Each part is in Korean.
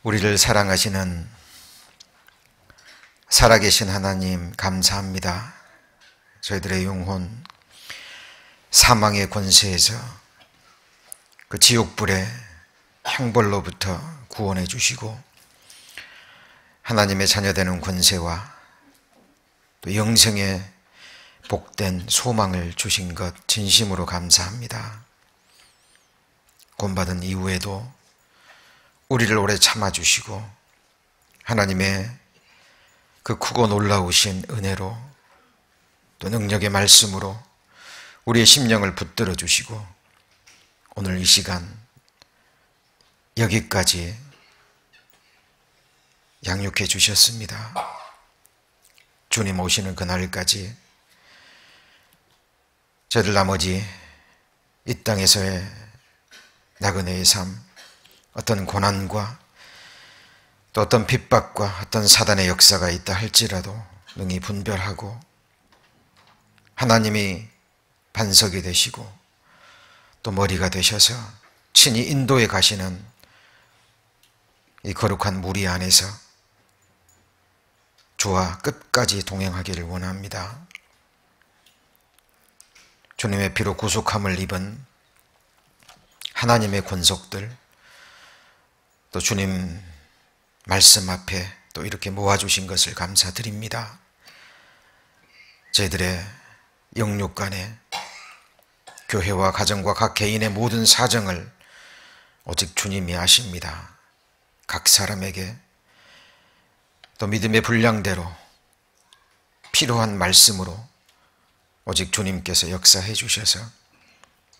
우리를 사랑하시는 살아계신 하나님 감사합니다. 저희들의 영혼 사망의 권세에서 그 지옥불의 형벌로부터 구원해 주시고 하나님의 자녀되는 권세와 또 영생의 복된 소망을 주신 것 진심으로 감사합니다. 구원받은 이후에도 우리를 오래 참아주시고 하나님의 그 크고 놀라우신 은혜로 또 능력의 말씀으로 우리의 심령을 붙들어 주시고 오늘 이 시간 여기까지 양육해 주셨습니다. 주님 오시는 그날까지 저희들 나머지 이 땅에서의 나그네의 삶, 어떤 고난과 또 어떤 핍박과 어떤 사단의 역사가 있다 할지라도 능히 분별하고 하나님이 반석이 되시고 또 머리가 되셔서 친히 인도해 가시는 이 거룩한 무리 안에서 주와 끝까지 동행하기를 원합니다. 주님의 피로 구속함을 입은 하나님의 권속들, 또 주님 말씀 앞에 또 이렇게 모아주신 것을 감사드립니다. 저희들의 영육 간에 교회와 가정과 각 개인의 모든 사정을 오직 주님이 아십니다. 각 사람에게 또 믿음의 분량대로 필요한 말씀으로 오직 주님께서 역사해 주셔서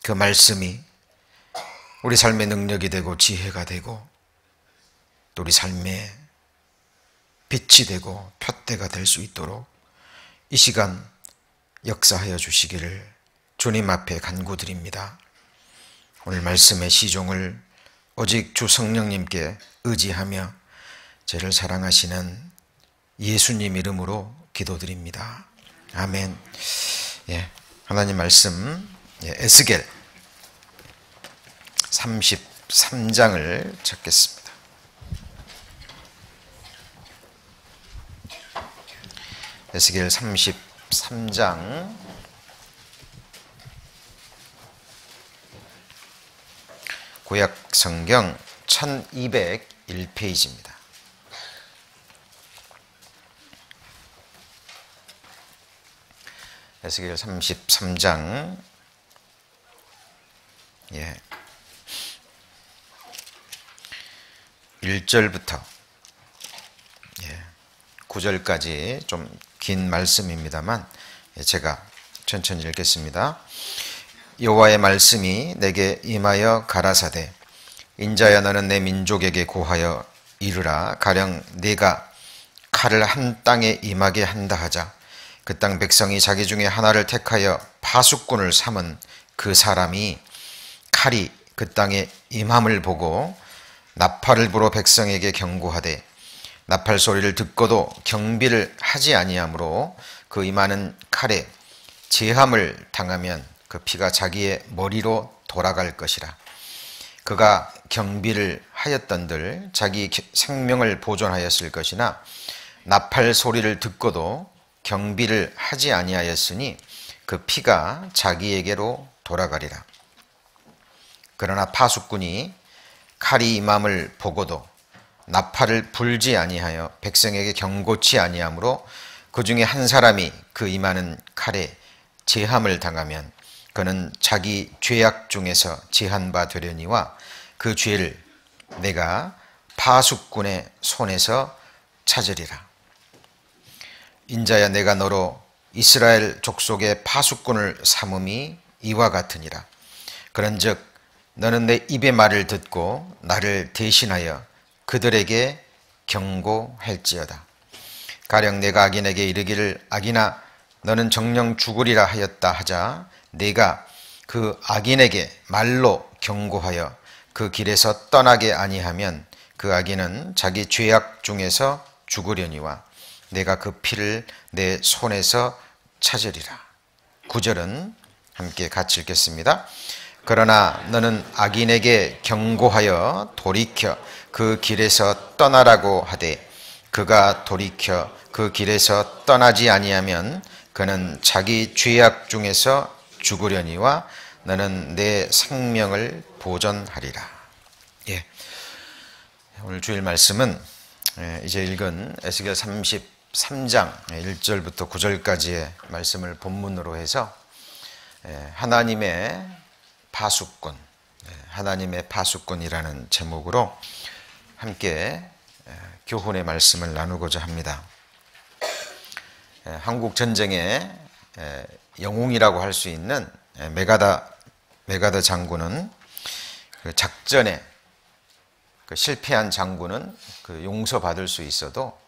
그 말씀이 우리 삶의 능력이 되고 지혜가 되고 또 우리 삶의 빛이 되고 푯대가 될 수 있도록 이 시간 역사하여 주시기를 주님 앞에 간구드립니다. 오늘 말씀의 시종을 오직 주 성령님께 의지하며 저를 사랑하시는 예수님 이름으로 기도드립니다. 아멘. 하나님 말씀 에스겔 33장을 찾겠습니다. 에스겔 33장 구약 성경 1201페이지입니다. 에스겔 33장 1절부터 9절까지 좀 긴 말씀입니다만 제가 천천히 읽겠습니다. 여호와의 말씀이 내게 임하여 가라사대 인자야 너는 내 민족에게 고하여 이르라 가령 네가 칼을 한 땅에 임하게 한다 하자 그 땅 백성이 자기 중에 하나를 택하여 파수꾼을 삼은 그 사람이 칼이 그 땅에 임함을 보고 나팔을 불어 백성에게 경고하되 나팔 소리를 듣고도 경비를 하지 아니하므로 그 임하는 칼에 제함을 당하면 그 피가 자기의 머리로 돌아갈 것이라. 그가 경비를 하였던들 자기 생명을 보존하였을 것이나 나팔 소리를 듣고도 경비를 하지 아니하였으니 그 피가 자기에게로 돌아가리라. 그러나 파수꾼이 칼이 임함을 보고도 나팔을 불지 아니하여 백성에게 경고치 아니하므로 그 중에 한 사람이 그 임하는 칼에 제함을 당하면 그는 자기 죄악 중에서 제한 바 되려니와 그 죄를 내가 파수꾼의 손에서 찾으리라. 인자야 내가 너로 이스라엘 족속의 파수꾼을 삼음이 이와 같으니라. 그런즉 너는 내 입의 말을 듣고 나를 대신하여 그들에게 경고할지어다. 가령 내가 악인에게 이르기를 악인아 너는 정녕 죽으리라 하였다 하자 내가 그 악인에게 말로 경고하여 그 길에서 떠나게 아니하면 그 악인은 자기 죄악 중에서 죽으려니와 내가 그 피를 내 손에서 찾으리라. 9절은 함께 같이 읽겠습니다. 그러나 너는 악인에게 경고하여 돌이켜 그 길에서 떠나라고 하되 그가 돌이켜 그 길에서 떠나지 아니하면 그는 자기 죄악 중에서 죽으려니와 너는 내 생명을 보존하리라. 예. 오늘 주일 말씀은 이제 읽은 에스겔 33장 1절부터 9절까지의 말씀을 본문으로 해서 하나님의 파수꾼, 하나님의 파수꾼이라는 제목으로 함께 교훈의 말씀을 나누고자 합니다. 한국 전쟁의 영웅이라고 할 수 있는 메가더 장군은 그 작전에 실패한 장군은 용서받을 수 있어도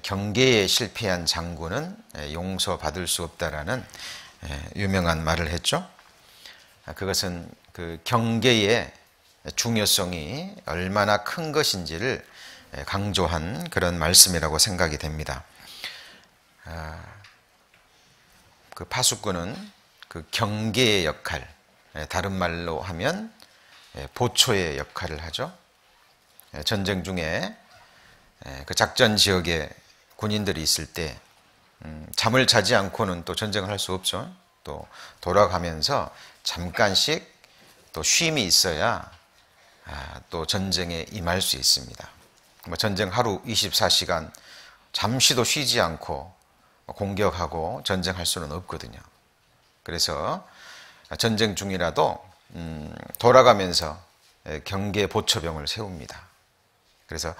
경계에 실패한 장군은 용서받을 수 없다라는 유명한 말을 했죠. 그것은 그 경계의 중요성이 얼마나 큰 것인지를 강조한 그런 말씀이라고 생각이 됩니다. 그 파수꾼은 그 경계의 역할, 다른 말로 하면 보초의 역할을 하죠. 전쟁 중에 그 작전 지역에 군인들이 있을 때 잠을 자지 않고는 또 전쟁을 할 수 없죠. 또 돌아가면서 잠깐씩 또 쉼이 있어야 또 전쟁에 임할 수 있습니다. 전쟁 하루 24시간 잠시도 쉬지 않고 공격하고 전쟁할 수는 없거든요. 그래서 전쟁 중이라도 돌아가면서 경계 보초병을 세웁니다. 그래서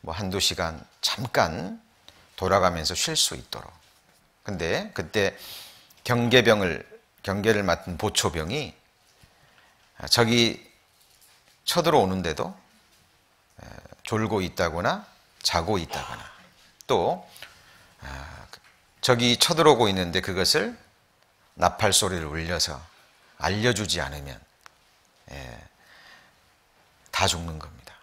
한두 시간 잠깐 돌아가면서 쉴 수 있도록. 근데 그때 경계를 맡은 보초병이 적이 쳐들어오는데도 졸고 있다거나 자고 있다거나 또 적이 쳐들어오고 있는데 그것을 나팔 소리를 울려서 알려주지 않으면 다 죽는 겁니다.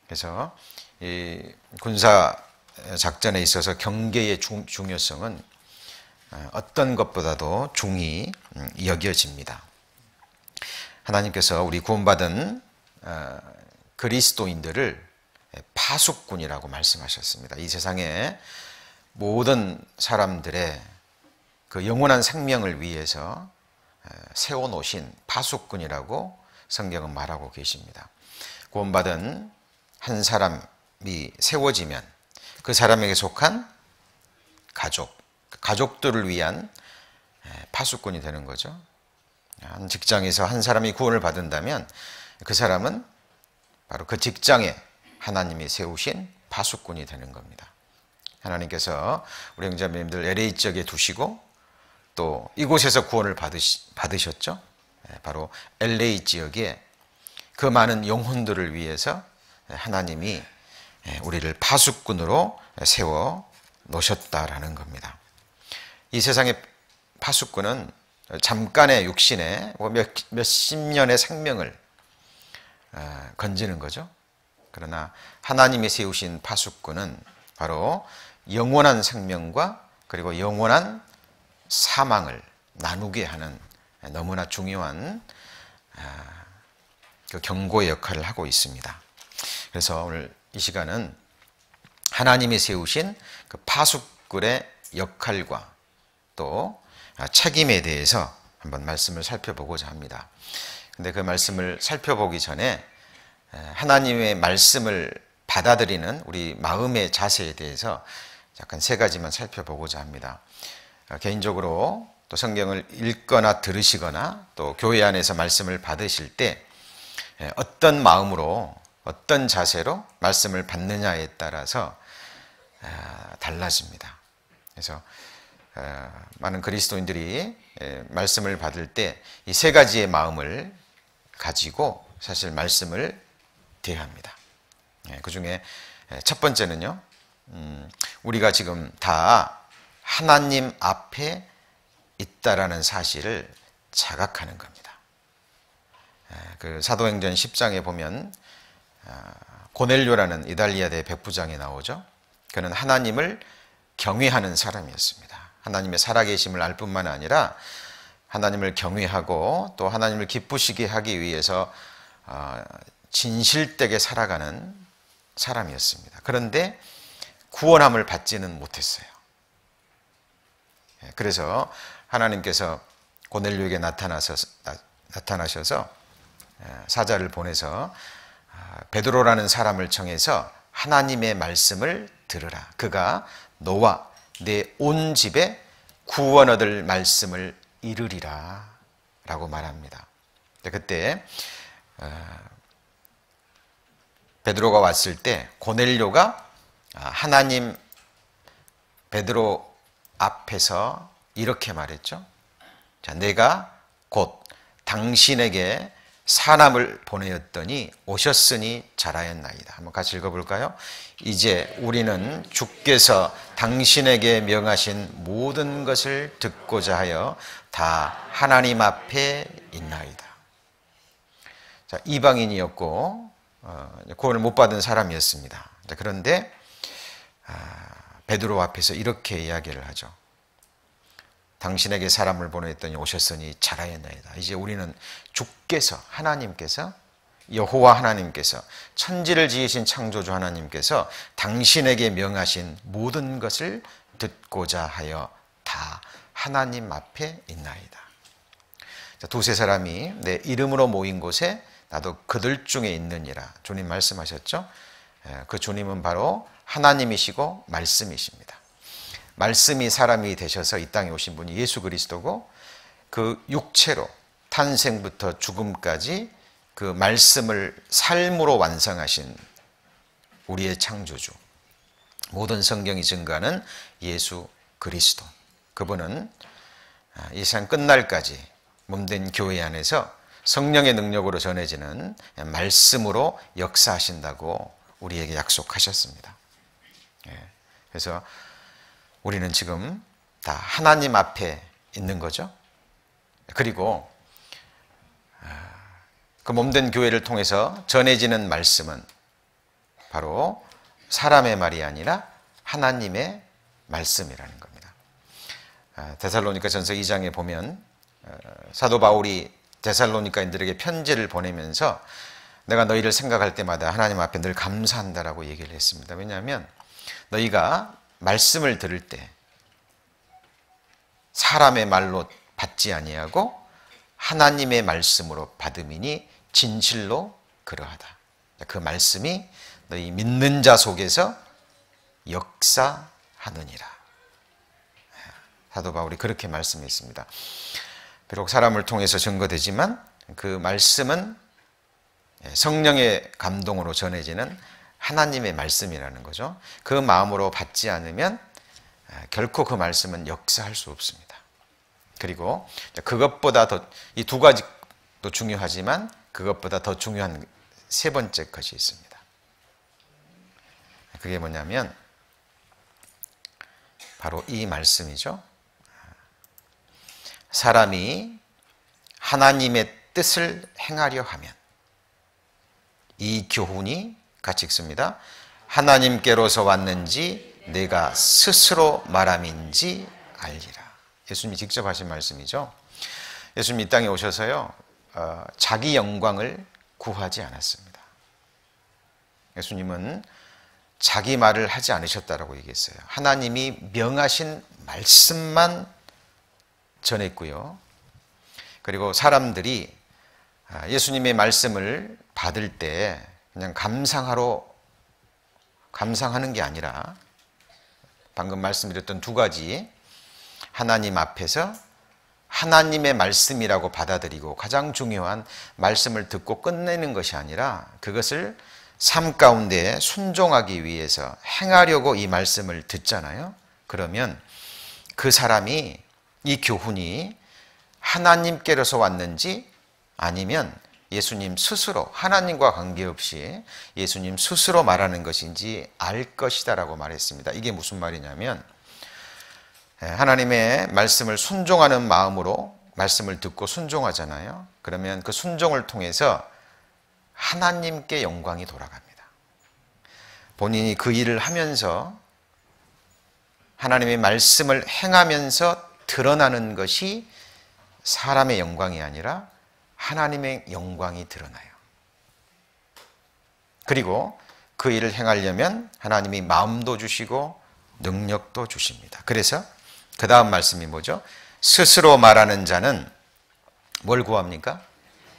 그래서 이 군사 작전에 있어서 경계의 중요성은 어떤 것보다도 중히 여겨집니다. 하나님께서 우리 구원받은 그리스도인들을 파수꾼이라고 말씀하셨습니다. 이 세상의 모든 사람들의 그 영원한 생명을 위해서 세워놓으신 파수꾼이라고 성경은 말하고 계십니다. 구원받은 한 사람이 세워지면 그 사람에게 속한 가족들을 위한 파수꾼이 되는 거죠. 한 직장에서 한 사람이 구원을 받는다면 그 사람은 바로 그 직장에 하나님이 세우신 파수꾼이 되는 겁니다. 하나님께서 우리 형제자매님들 LA 지역에 두시고 또 이곳에서 구원을 받으셨죠. 바로 LA 지역에 그 많은 영혼들을 위해서 하나님이 우리를 파수꾼으로 세워 놓으셨다라는 겁니다. 이 세상의 파수꾼은 잠깐의 육신에 몇십 년의 생명을 건지는 거죠. 그러나 하나님이 세우신 파수꾼은 바로 영원한 생명과 그리고 영원한 사망을 나누게 하는 너무나 중요한 그 경고의 역할을 하고 있습니다. 그래서 오늘 이 시간은 하나님이 세우신 그 파수꾼의 역할과 또 책임에 대해서 한번 말씀을 살펴보고자 합니다. 근데 그 말씀을 살펴보기 전에 하나님의 말씀을 받아들이는 우리 마음의 자세에 대해서 약간 세 가지만 살펴보고자 합니다. 개인적으로 또 성경을 읽거나 들으시거나 또 교회 안에서 말씀을 받으실 때 어떤 마음으로 어떤 자세로 말씀을 받느냐에 따라서 달라집니다. 그래서 많은 그리스도인들이 말씀을 받을 때 이 세 가지의 마음을 가지고 사실 말씀을 대합니다. 그 중에 첫 번째는요, 우리가 지금 다 하나님 앞에 있다라는 사실을 자각하는 겁니다. 그 사도행전 10장에 보면 고넬료라는 이달리아대 백부장이 나오죠. 그는 하나님을 경외하는 사람이었습니다. 하나님의 살아계심을 알 뿐만 아니라 하나님을 경외하고 또 하나님을 기쁘시게 하기 위해서 진실되게 살아가는 사람이었습니다. 그런데 구원함을 받지는 못했어요. 그래서 하나님께서 고넬료에게 나타나셔서 사자를 보내서 베드로라는 사람을 청해서 하나님의 말씀을 들으라. 그가 너와 내 온 집에 구원 얻을 말씀을 이르리라 라고 말합니다. 그때 베드로가 왔을 때 고넬료가 하나님 베드로 앞에서 이렇게 말했죠. 자, 내가 곧 당신에게 사람을 보내었더니 오셨으니 잘하였나이다. 한번 같이 읽어볼까요? 이제 우리는 주께서 당신에게 명하신 모든 것을 듣고자 하여 다 하나님 앞에 있나이다. 자, 이방인이었고 구원을 못 받은 사람이었습니다. 그런데 베드로 앞에서 이렇게 이야기를 하죠. 당신에게 사람을 보냈더니 오셨으니 잘하였나이다. 이제 우리는 주께서 하나님께서 여호와 하나님께서 천지를 지으신 창조주 하나님께서 당신에게 명하신 모든 것을 듣고자 하여 다 하나님 앞에 있나이다. 두세 사람이 내 이름으로 모인 곳에 나도 그들 중에 있느니라. 주님 말씀하셨죠. 그 주님은 바로 하나님이시고 말씀이십니다. 말씀이 사람이 되셔서 이 땅에 오신 분이 예수 그리스도고 그 육체로 탄생부터 죽음까지 그 말씀을 삶으로 완성하신 우리의 창조주, 모든 성경이 증거하는 예수 그리스도, 그분은 이 세상 끝날까지 몸된 교회 안에서 성령의 능력으로 전해지는 말씀으로 역사하신다고 우리에게 약속하셨습니다. 그래서 우리는 지금 다 하나님 앞에 있는 거죠. 그리고 그 몸된 교회를 통해서 전해지는 말씀은 바로 사람의 말이 아니라 하나님의 말씀이라는 겁니다. 데살로니가 전서 2장에 보면 사도 바울이 데살로니가인들에게 편지를 보내면서 내가 너희를 생각할 때마다 하나님 앞에 늘 감사한다라고 얘기를 했습니다. 왜냐하면 너희가 말씀을 들을 때 사람의 말로 받지 아니하고 하나님의 말씀으로 받음이니 진실로 그러하다. 그 말씀이 너희 믿는 자 속에서 역사하느니라. 사도 바울이 그렇게 말씀했습니다. 비록 사람을 통해서 증거되지만 그 말씀은 성령의 감동으로 전해지는 하나님의 말씀이라는 거죠. 그 마음으로 받지 않으면 결코 그 말씀은 역사할 수 없습니다. 그리고 그것보다 더, 이 두 가지도 중요하지만 그것보다 더 중요한 세 번째 것이 있습니다. 그게 뭐냐면 바로 이 말씀이죠. 사람이 하나님의 뜻을 행하려 하면 이 교훈이 같이 읽습니다. 하나님께로서 왔는지 내가 스스로 말함인지 알리라. 예수님이 직접 하신 말씀이죠. 예수님이 이 땅에 오셔서요, 자기 영광을 구하지 않았습니다. 예수님은 자기 말을 하지 않으셨다라고 얘기했어요. 하나님이 명하신 말씀만 전했고요. 그리고 사람들이 예수님의 말씀을 받을 때 그냥 감상하는 게 아니라 방금 말씀드렸던 두 가지, 하나님 앞에서 하나님의 말씀이라고 받아들이고 가장 중요한 말씀을 듣고 끝내는 것이 아니라 그것을 삶 가운데 순종하기 위해서 행하려고 이 말씀을 듣잖아요. 그러면 그 사람이, 이 교훈이 하나님께로서 왔는지 아니면 예수님 스스로, 하나님과 관계없이 예수님 스스로 말하는 것인지 알 것이다 라고 말했습니다. 이게 무슨 말이냐면 하나님의 말씀을 순종하는 마음으로 말씀을 듣고 순종하잖아요. 그러면 그 순종을 통해서 하나님께 영광이 돌아갑니다. 본인이 그 일을 하면서 하나님의 말씀을 행하면서 드러나는 것이 사람의 영광이 아니라 하나님의 영광이 드러나요. 그리고 그 일을 행하려면 하나님이 마음도 주시고 능력도 주십니다. 그래서 그 다음 말씀이 뭐죠? 스스로 말하는 자는 뭘 구합니까?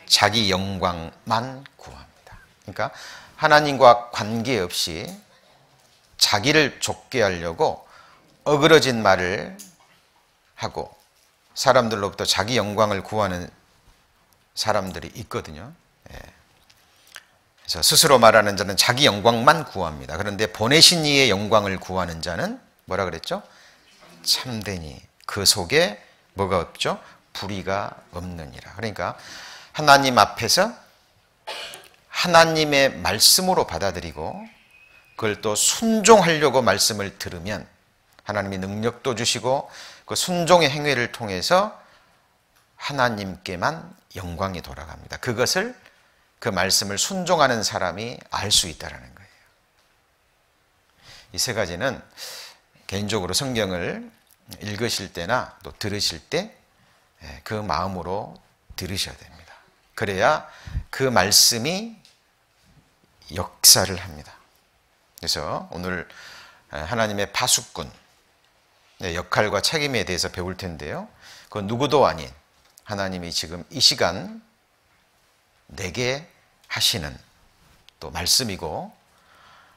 자기 영광만 구합니다. 그러니까 하나님과 관계없이 자기를 좁게 하려고 어그러진 말을 하고 사람들로부터 자기 영광을 구하는 사람들이 있거든요. 그래서 스스로 말하는 자는 자기 영광만 구합니다. 그런데 보내신 이의 영광을 구하는 자는 뭐라 그랬죠? 참되니 그 속에 뭐가 없죠? 불의가 없느니라. 그러니까 하나님 앞에서 하나님의 말씀으로 받아들이고 그걸 또 순종하려고 말씀을 들으면 하나님이 능력도 주시고 그 순종의 행위를 통해서 하나님께만 영광이 돌아갑니다. 그것을 그 말씀을 순종하는 사람이 알 수 있다는 거예요. 이 세 가지는 개인적으로 성경을 읽으실 때나 또 들으실 때 그 마음으로 들으셔야 됩니다. 그래야 그 말씀이 역사를 합니다. 그래서 오늘 하나님의 파수꾼 역할과 책임에 대해서 배울 텐데요. 그 누구도 아닌 하나님이 지금 이 시간 내게 하시는 또 말씀이고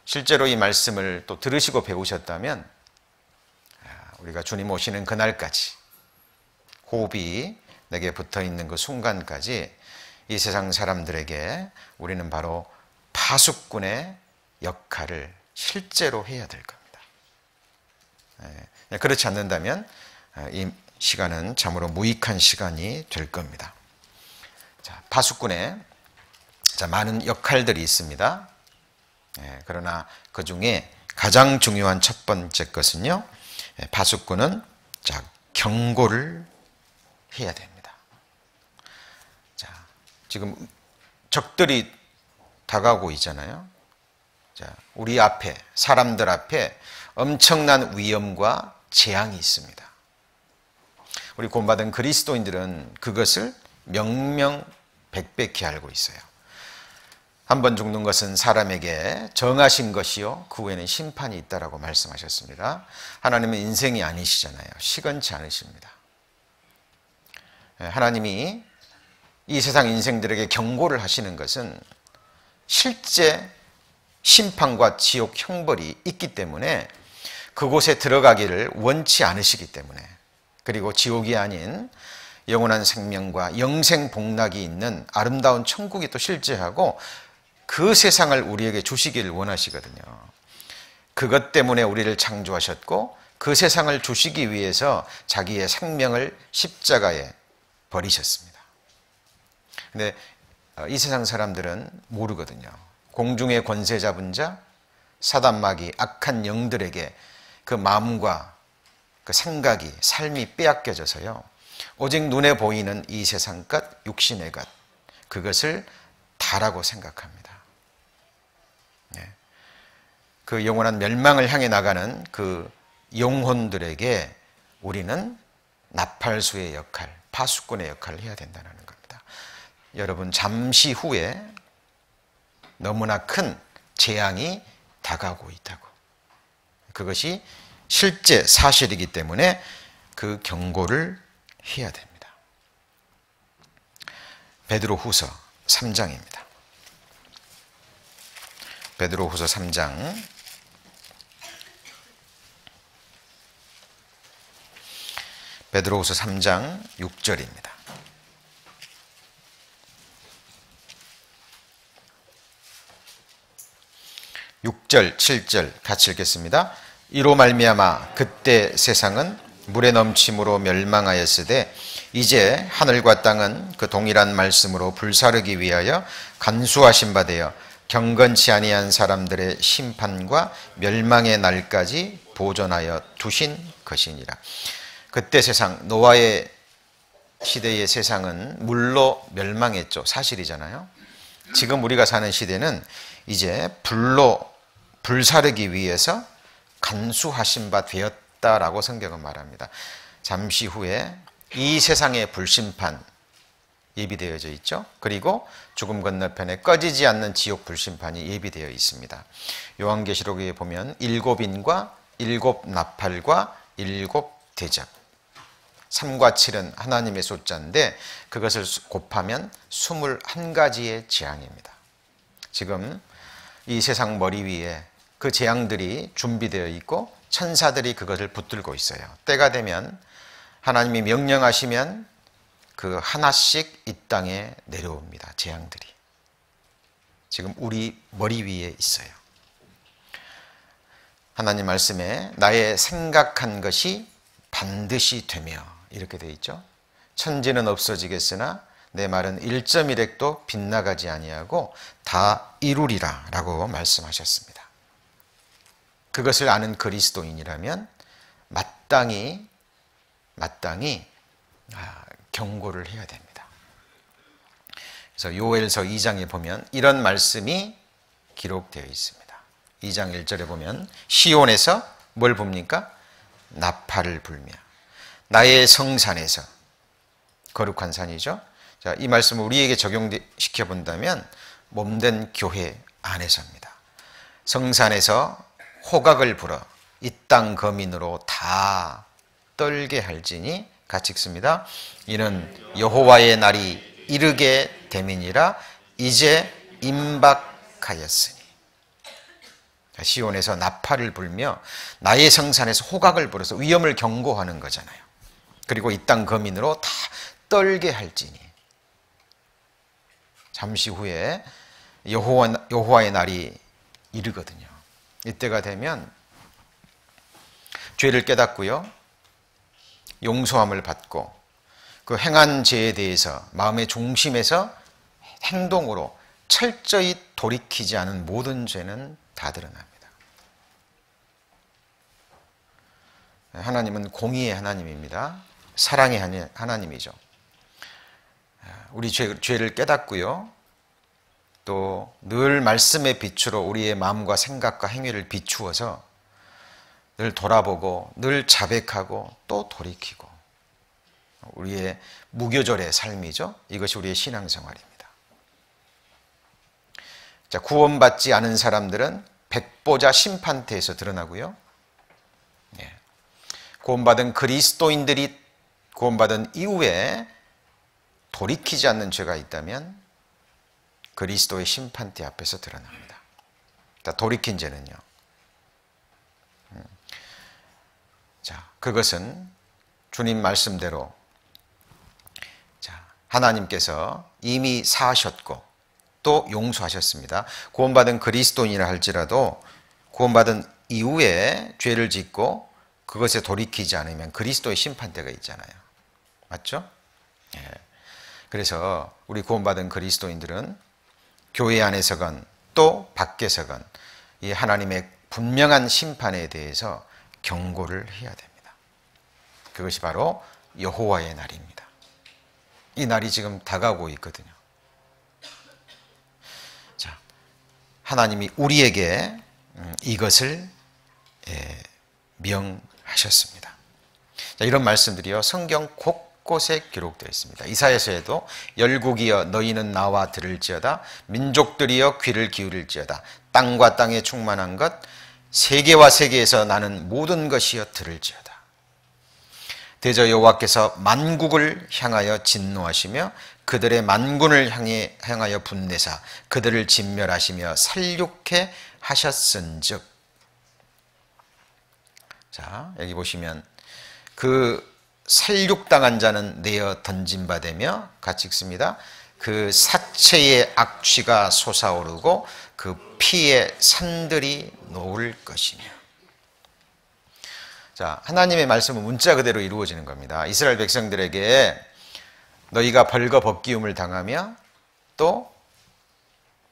실제로 이 말씀을 또 들으시고 배우셨다면 우리가 주님 오시는 그날까지 호흡이 내게 붙어있는 그 순간까지 이 세상 사람들에게 우리는 바로 파수꾼의 역할을 실제로 해야 될 겁니다. 그렇지 않는다면 이 시간은 참으로 무익한 시간이 될 겁니다. 자, 파수꾼의 많은 역할들이 있습니다. 그러나 그 중에 가장 중요한 첫 번째 것은요, 파수꾼은 경고를 해야 됩니다. 자, 지금 적들이 다가오고 있잖아요. 자, 우리 앞에, 사람들 앞에 엄청난 위험과 재앙이 있습니다. 우리 구원받은 그리스도인들은 그것을 명명백백히 알고 있어요. 한 번 죽는 것은 사람에게 정하신 것이요 그 후에는 심판이 있다라고 말씀하셨습니다. 하나님은 인생이 아니시잖아요. 시건치 않으십니다. 하나님이 이 세상 인생들에게 경고를 하시는 것은 실제 심판과 지옥 형벌이 있기 때문에 그곳에 들어가기를 원치 않으시기 때문에, 그리고 지옥이 아닌 영원한 생명과 영생 복락이 있는 아름다운 천국이 또 실제하고 그 세상을 우리에게 주시기를 원하시거든요. 그것 때문에 우리를 창조하셨고 그 세상을 주시기 위해서 자기의 생명을 십자가에 버리셨습니다. 근데 이 세상 사람들은 모르거든요. 공중의 권세 잡은 자, 사단마귀, 악한 영들에게 그 마음과 그 생각이, 삶이 빼앗겨져서요, 오직 눈에 보이는 이 세상 것, 육신의 것, 그것을 다라고 생각합니다. 그 영원한 멸망을 향해 나가는 그 영혼들에게 우리는 나팔수의 역할, 파수꾼의 역할을 해야 된다는 겁니다. 여러분, 잠시 후에 너무나 큰 재앙이 다가오고 있다고. 그것이 실제 사실이기 때문에 그 경고를 해야 됩니다. 베드로후서 3장입니다. 베드로후서 3장 6절입니다. 6절, 7절 같이 읽겠습니다. 이로 말미암아 그때 세상은 물에 넘침으로 멸망하였으되 이제 하늘과 땅은 그 동일한 말씀으로 불사르기 위하여 간수하신 바 되어 경건치 아니한 사람들의 심판과 멸망의 날까지 보존하여 두신 것이니라. 그때 세상, 노아의 시대의 세상은 물로 멸망했죠. 사실이잖아요. 지금 우리가 사는 시대는 이제 불로 불사르기 위해서 간수하신 바 되었다라고 성경은 말합니다. 잠시 후에 이 세상의 불심판 예비되어져 있죠. 그리고 죽음 건너편에 꺼지지 않는 지옥 불심판이 예비되어 있습니다. 요한계시록에 보면 7인과 7 나팔과 7 대접, 3과 7은 하나님의 숫자인데 그것을 곱하면 21가지의 재앙입니다. 지금 이 세상 머리 위에 그 재앙들이 준비되어 있고 천사들이 그것을 붙들고 있어요. 때가 되면 하나님이 명령하시면 그 하나씩 이 땅에 내려옵니다. 재앙들이 지금 우리 머리 위에 있어요. 하나님 말씀에 나의 생각한 것이 반드시 되며 이렇게 되어 있죠. 천지는 없어지겠으나 내 말은 1.1핵도 빗나가지 아니하고 다 이루리라 라고 말씀하셨습니다. 그것을 아는 그리스도인이라면 마땅히 경고를 해야 됩니다. 그래서 요엘서 2장에 보면 이런 말씀이 기록되어 있습니다. 2장 1절에 보면 시온에서 뭘 봅니까? 나팔을 불며 나의 성산에서, 거룩한 산이죠. 자, 이 말씀을 우리에게 적용시켜 본다면 몸된 교회 안에서입니다. 성산에서 호각을 불어 이 땅 거민으로 다 떨게 할지니 같이 읽습니다. 이는 여호와의 날이 이르게 됨이니라. 이제 임박하였으니. 시온에서 나팔을 불며 나의 성산에서 호각을 불어서 위험을 경고하는 거잖아요. 그리고 이 땅 거민으로 다 떨게 할지니. 잠시 후에 여호와의 날이 이르거든요. 이때가 되면 죄를 깨닫고요, 용서함을 받고 그 행한 죄에 대해서 마음의 중심에서 행동으로 철저히 돌이키지 않은 모든 죄는 다 드러납니다. 하나님은 공의의 하나님입니다. 사랑의 하나님이죠. 우리 죄를 깨닫고요, 또 늘 말씀의 빛으로 우리의 마음과 생각과 행위를 비추어서 늘 돌아보고 늘 자백하고 또 돌이키고, 우리의 무교절의 삶이죠. 이것이 우리의 신앙생활입니다. 자, 구원받지 않은 사람들은 백보자 심판대에서 드러나고요, 구원받은 그리스도인들이 구원받은 이후에 돌이키지 않는 죄가 있다면 그리스도의 심판대 앞에서 드러납니다. 자, 돌이킨 죄는요, 자, 그것은 주님 말씀대로 하나님께서 이미 사하셨고 또 용서하셨습니다. 구원받은 그리스도인이라 할지라도 구원받은 이후에 죄를 짓고 그것에 돌이키지 않으면 그리스도의 심판대가 있잖아요. 맞죠? 예. 그래서 우리 구원받은 그리스도인들은 교회 안에서건 또 밖에서건 이 하나님의 분명한 심판에 대해서 경고를 해야 됩니다. 그것이 바로 여호와의 날입니다. 이 날이 지금 다가오고 있거든요. 자, 하나님이 우리에게 이것을 명하셨습니다. 자, 이런 말씀들이요, 성경 곳곳에 기록되어 있습니다. 이사야서에도 열국이여 너희는 나와 들을지어다, 민족들이여 귀를 기울일지어다, 땅과 땅에 충만한 것, 세계와 세계에서 나는 모든 것이여 들을지어다. 대저 여호와께서 만국을 향하여 진노하시며 그들의 만군을 향하여 분내사 그들을 진멸하시며 살육해 하셨은즉. 자, 여기 보시면 그 살육당한 자는 내어 던진 바 되며, 같이 읽습니다. 그 사체의 악취가 솟아오르고 그 피의 산들이 녹을 것이며. 자, 하나님의 말씀은 문자 그대로 이루어지는 겁니다. 이스라엘 백성들에게 너희가 벌거벗기움을 당하며 또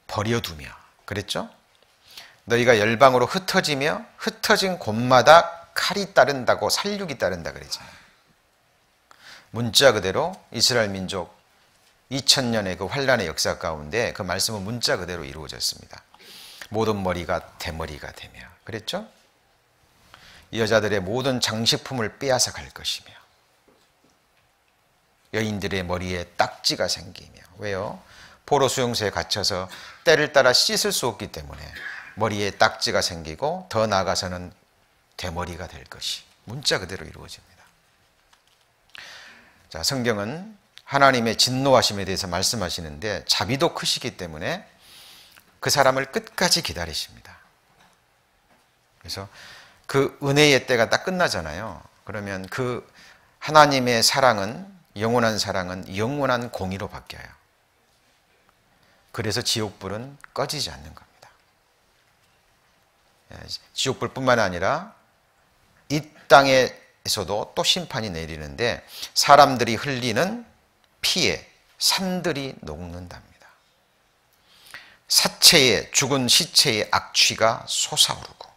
버려두며 그랬죠? 너희가 열방으로 흩어지며 흩어진 곳마다 칼이 따른다고, 살육이 따른다 그랬잖아요. 문자 그대로 이스라엘 민족 2000년의 그 환란의 역사 가운데 그 말씀은 문자 그대로 이루어졌습니다. 모든 머리가 대머리가 되며 그랬죠? 이 여자들의 모든 장식품을 빼앗아 갈 것이며, 여인들의 머리에 딱지가 생기며. 왜요? 포로 수용소에 갇혀서 때를 따라 씻을 수 없기 때문에 머리에 딱지가 생기고 더 나아가서는 대머리가 될 것이 문자 그대로 이루어집니다. 자, 성경은 하나님의 진노하심에 대해서 말씀하시는데 자비도 크시기 때문에 그 사람을 끝까지 기다리십니다. 그래서 그 은혜의 때가 딱 끝나잖아요. 그러면 그 하나님의 사랑은, 영원한 사랑은 영원한 공의로 바뀌어요. 그래서 지옥불은 꺼지지 않는 겁니다. 지옥불뿐만 아니라 이 땅에서도 또 심판이 내리는데 사람들이 흘리는 피에 산들이 녹는답니다. 사체의, 죽은 시체의 악취가 솟아오르고,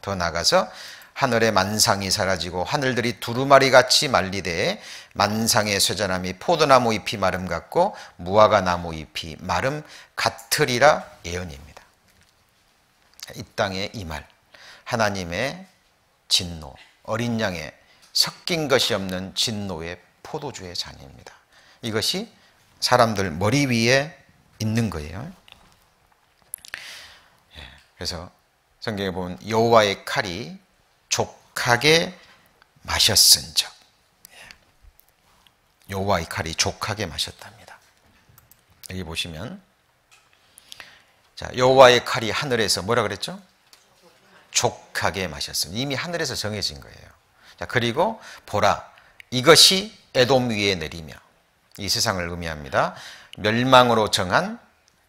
더 나아가서 하늘의 만상이 사라지고 하늘들이 두루마리같이 말리되 만상의 쇠자나무 포도나무 잎이 마름 같고 무화과 나무 잎이 마름 같으리라 예언입니다. 이 땅에 임할 하나님의 진노, 어린 양의 섞인 것이 없는 진노의 포도주의 잔입니다. 이것이 사람들 머리 위에 있는 거예요. 그래서 성경에 보면 여호와의 칼이 족하게 마셨은즉, 여호와의 칼이 족하게 마셨답니다. 여기 보시면, 자, 여호와의 칼이 하늘에서 뭐라 그랬죠? 족하게 마셨습니다. 이미 하늘에서 정해진 거예요. 자, 그리고 보라, 이것이 에돔 위에 내리며, 이 세상을 의미합니다. 멸망으로 정한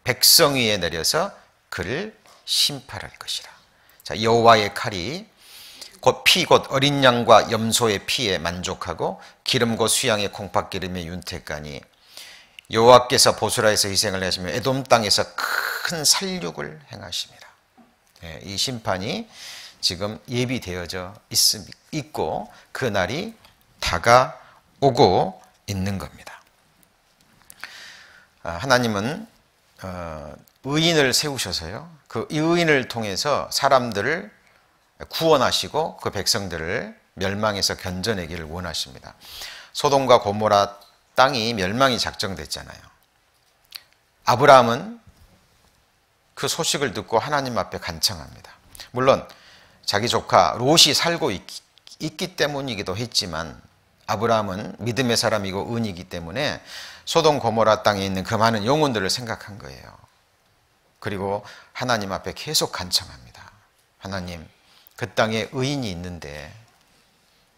백성 위에 내려서 그를 심판할 것이라. 자, 여호와의 칼이 곧 피, 곧 어린 양과 염소의 피에 만족하고 기름과 수양의 콩팥기름의 윤택가니 여호와께서 보스라에서 희생을 하시며 에돔 땅에서 큰 살육을 행하십니다. 이 심판이 지금 예비되어져 있고 그 날이 다가오고 있는 겁니다. 하나님은 의인을 세우셔서요, 그 의인을 통해서 사람들을 구원하시고 그 백성들을 멸망에서 건져내기를 원하십니다. 소돔과 고모라 땅이 멸망이 작정됐잖아요. 아브라함은 그 소식을 듣고 하나님 앞에 간청합니다. 물론 자기 조카 롯이 살고 있기 때문이기도 했지만 아브라함은 믿음의 사람이고 은이기 때문에 소돔 고모라 땅에 있는 그 많은 영혼들을 생각한 거예요. 그리고 하나님 앞에 계속 간청합니다. 하나님, 그 땅에 의인이 있는데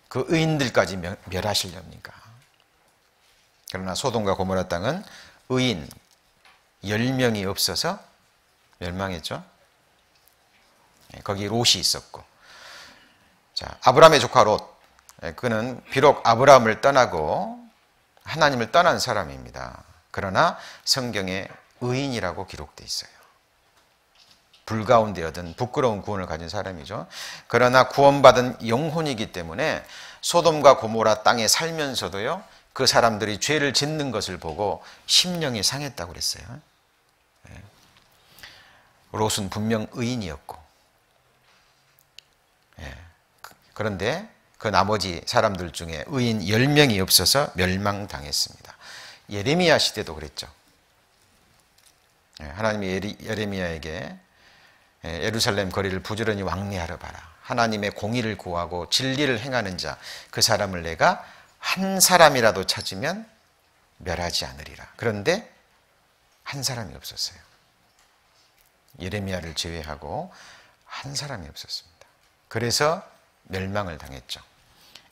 그 의인들까지 멸하시렵니까? 그러나 소돔과 고모라 땅은 의인 10명이 없어서 멸망했죠. 거기 롯이 있었고, 자, 아브라함의 조카 롯, 그는 비록 아브라함을 떠나고 하나님을 떠난 사람입니다. 그러나 성경에 의인이라고 기록되어 있어요. 불 가운데 얻은 부끄러운 구원을 가진 사람이죠. 그러나 구원받은 영혼이기 때문에 소돔과 고모라 땅에 살면서도요, 그 사람들이 죄를 짓는 것을 보고 심령이 상했다고 그랬어요. 롯은 분명 의인이었고, 그런데 그 나머지 사람들 중에 의인 10명이 없어서 멸망당했습니다. 예레미야 시대도 그랬죠. 하나님이 예레미야에게 예루살렘 거리를 부지런히 왕래하러 봐라. 하나님의 공의를 구하고 진리를 행하는 자, 그 사람을 내가 한 사람이라도 찾으면 멸하지 않으리라. 그런데 한 사람이 없었어요. 예레미야를 제외하고 한 사람이 없었습니다. 그래서 멸망을 당했죠.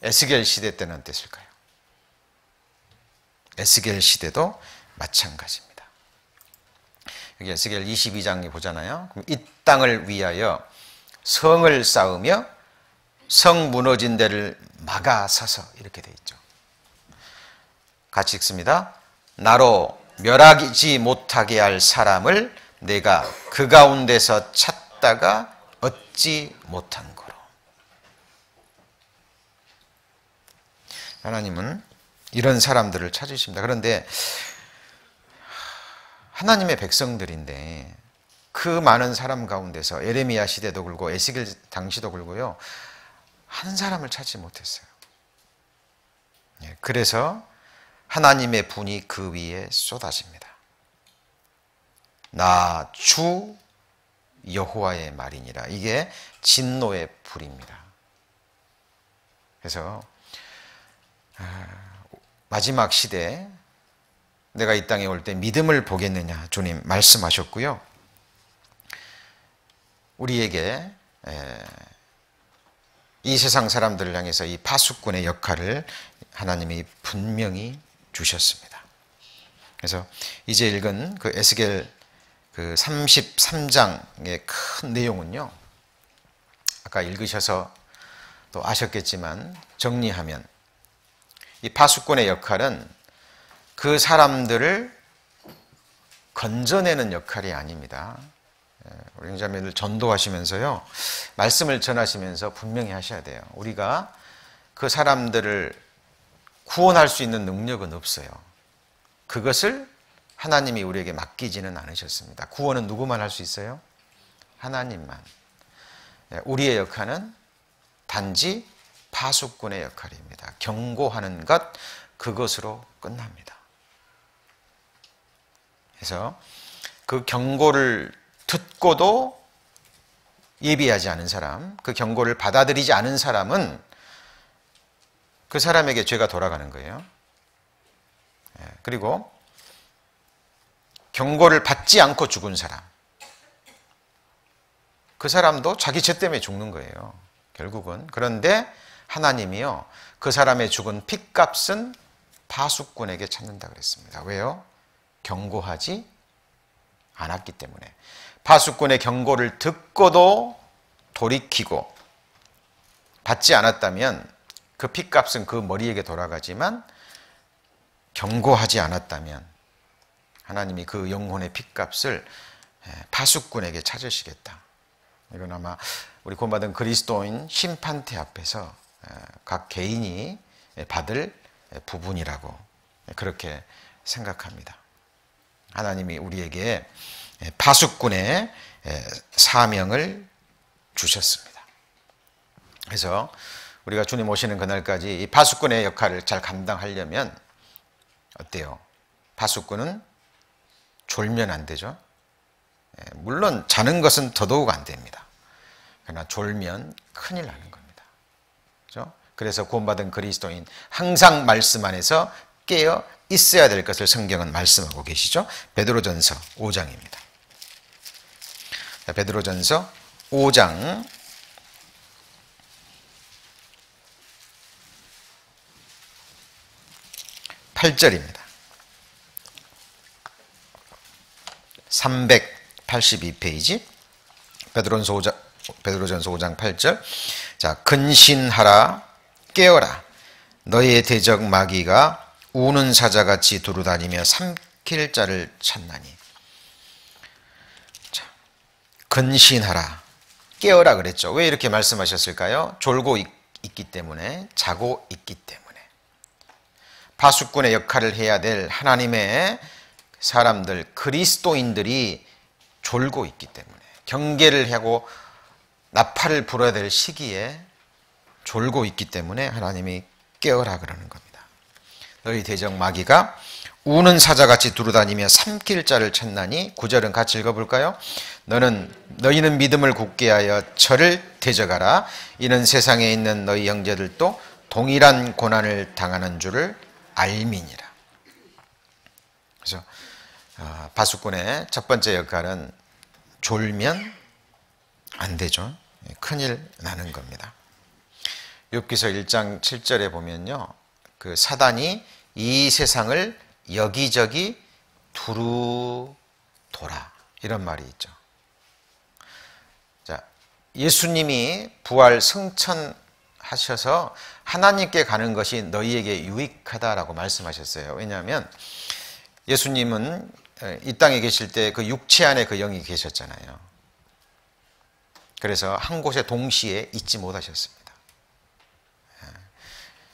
에스겔 시대 때는 어땠을까요? 에스겔 시대도 마찬가지입니다. 여기 에스겔 22장에 보잖아요. 그럼 이 땅을 위하여 성을 쌓으며 성 무너진 데를 막아서서, 이렇게 돼 있죠. 같이 읽습니다. 나로 멸하지 못하게 할 사람을 내가 그 가운데서 찾다가 얻지 못한 거로. 하나님은 이런 사람들을 찾으십니다. 그런데 하나님의 백성들인데 그 많은 사람 가운데서 예레미야 시대도 그렇고 에스겔 당시도 그렇고요, 한 사람을 찾지 못했어요. 그래서 하나님의 분이 그 위에 쏟아집니다. 나 주 여호와의 말이니라. 이게 진노의 불입니다. 그래서 마지막 시대 내가 이 땅에 올 때 믿음을 보겠느냐 주님 말씀하셨고요. 우리에게 이 세상 사람들을 향해서 이 파수꾼의 역할을 하나님이 분명히 주셨습니다. 그래서 이제 읽은 그 에스겔 그 33장의 큰 내용은요, 아까 읽으셔서 또 아셨겠지만 정리하면 이 파수꾼의 역할은 그 사람들을 건져내는 역할이 아닙니다. 우리 형제자매들 전도하시면서요, 말씀을 전하시면서 분명히 하셔야 돼요. 우리가 그 사람들을 구원할 수 있는 능력은 없어요. 그것을 하나님이 우리에게 맡기지는 않으셨습니다. 구원은 누구만 할 수 있어요? 하나님만. 우리의 역할은 단지 파수꾼의 역할입니다. 경고하는 것, 그것으로 끝납니다. 그래서 그 경고를 듣고도 예비하지 않은 사람, 그 경고를 받아들이지 않은 사람은 그 사람에게 죄가 돌아가는 거예요. 그리고 경고를 받지 않고 죽은 사람, 그 사람도 자기 죄 때문에 죽는 거예요, 결국은. 그런데 하나님이요, 그 사람의 죽은 핏값은 파수꾼에게 찾는다 그랬습니다. 왜요? 경고하지 않았기 때문에. 파수꾼의 경고를 듣고도 돌이키고 받지 않았다면 그 핏값은 그 머리에게 돌아가지만, 경고하지 않았다면 하나님이 그 영혼의 핏값을 파수꾼에게 찾으시겠다. 이건 아마 우리 구원받은 그리스도인 심판대 앞에서 각 개인이 받을 부분이라고 그렇게 생각합니다. 하나님이 우리에게 파수꾼의 사명을 주셨습니다. 그래서 우리가 주님 오시는 그날까지 이 파수꾼의 역할을 잘 감당하려면 어때요? 파수꾼은 졸면 안 되죠. 물론 자는 것은 더더욱 안 됩니다. 그러나 졸면 큰일 나는 겁니다. 그렇죠? 그래서 구원받은 그리스도인 항상 말씀 안에서 깨어 있어야 될 것을 성경은 말씀하고 계시죠. 베드로전서 5장입니다. 베드로전서 5장 8절입니다. 382페이지 베드로전서 5장 8절. 자, 근신하라, 깨어라. 너희의 대적 마귀가 우는 사자같이 두루다니며 삼킬 자를 찾나니. 자, 근신하라, 깨어라 그랬죠. 왜 이렇게 말씀하셨을까요? 졸고 있기 때문에, 자고 있기 때문에. 파수꾼의 역할을 해야 될 하나님의 사람들, 그리스도인들이 졸고 있기 때문에, 경계를 하고 나팔을 불어야 될 시기에 졸고 있기 때문에 하나님이 깨어라 그러는 겁니다. 너희 대적 마귀가 우는 사자같이 두루다니며 삼킬 자를 찾나니. 9절은 같이 읽어볼까요? 너희는 믿음을 굳게 하여 저를 대적하라. 이는 세상에 있는 너희 형제들도 동일한 고난을 당하는 줄을 알미니라. 그래서 파수꾼의 첫 번째 역할은 졸면 안 되죠. 큰일 나는 겁니다. 욥기서 1장 7절에 보면요, 그 사단이 이 세상을 여기저기 두루 돌아, 이런 말이 있죠. 자, 예수님이 부활 승천하셔서 하나님께 가는 것이 너희에게 유익하다라고 말씀하셨어요. 왜냐하면 예수님은 이 땅에 계실 때 그 육체 안에 그 영이 계셨잖아요. 그래서 한 곳에 동시에 있지 못하셨습니다.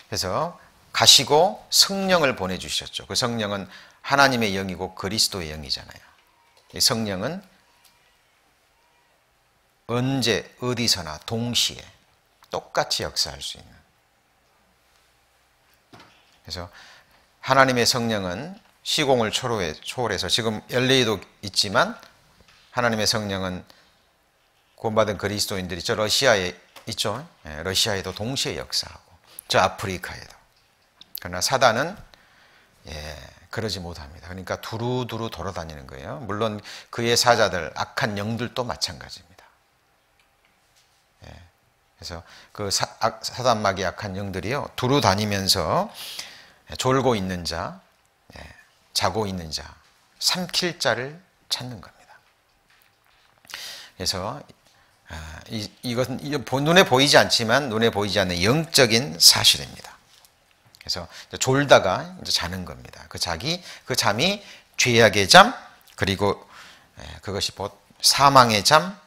그래서 가시고 성령을 보내주셨죠. 그 성령은 하나님의 영이고 그리스도의 영이잖아요. 이 성령은 언제 어디서나 동시에 똑같이 역사할 수 있는. 그래서 하나님의 성령은 시공을 초월해서 지금 LA도 있지만 하나님의 성령은 구원받은 그리스도인들이 저 러시아에 있죠. 러시아에도 동시에 역사하고 저 아프리카에도. 그러나 사단은 그러지 못합니다. 그러니까 두루두루 돌아다니는 거예요. 물론 그의 사자들, 악한 영들도 마찬가지입니다. 그래서 그 사단마귀 악한 영들이요, 두루 다니면서 졸고 있는 자, 자고 있는 자, 삼킬 자를 찾는 겁니다. 그래서 이것은 눈에 보이지 않지만 눈에 보이지 않는 영적인 사실입니다. 그래서 졸다가 이제 자는 겁니다. 그 잠이 죄악의 잠, 그리고 그것이 곧 사망의 잠,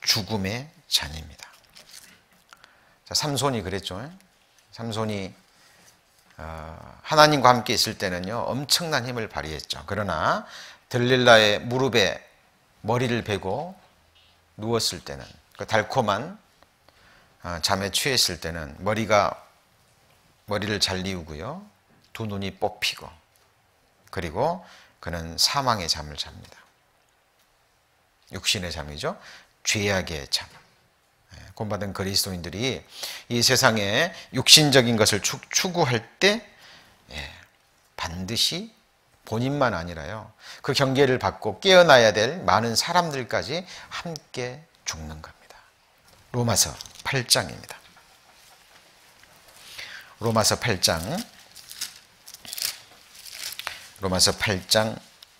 죽음의 잠입니다. 자, 삼손이 그랬죠. 삼손이 하나님과 함께 있을 때는요, 엄청난 힘을 발휘했죠. 그러나 들릴라의 무릎에 머리를 베고 누웠을 때는, 그 달콤한 잠에 취했을 때는 머리를 잘리우고요, 두 눈이 뽑히고, 그리고 그는 사망의 잠을 잡니다. 육신의 잠이죠. 죄악의 잠. 구원받은 그리스도인들이 이 세상에 육신적인 것을 추구할 때 반드시 본인만 아니라요, 그 경계를 받고 깨어나야 될 많은 사람들까지 함께 죽는 겁니다. 로마서 8장입니다. 로마서 8장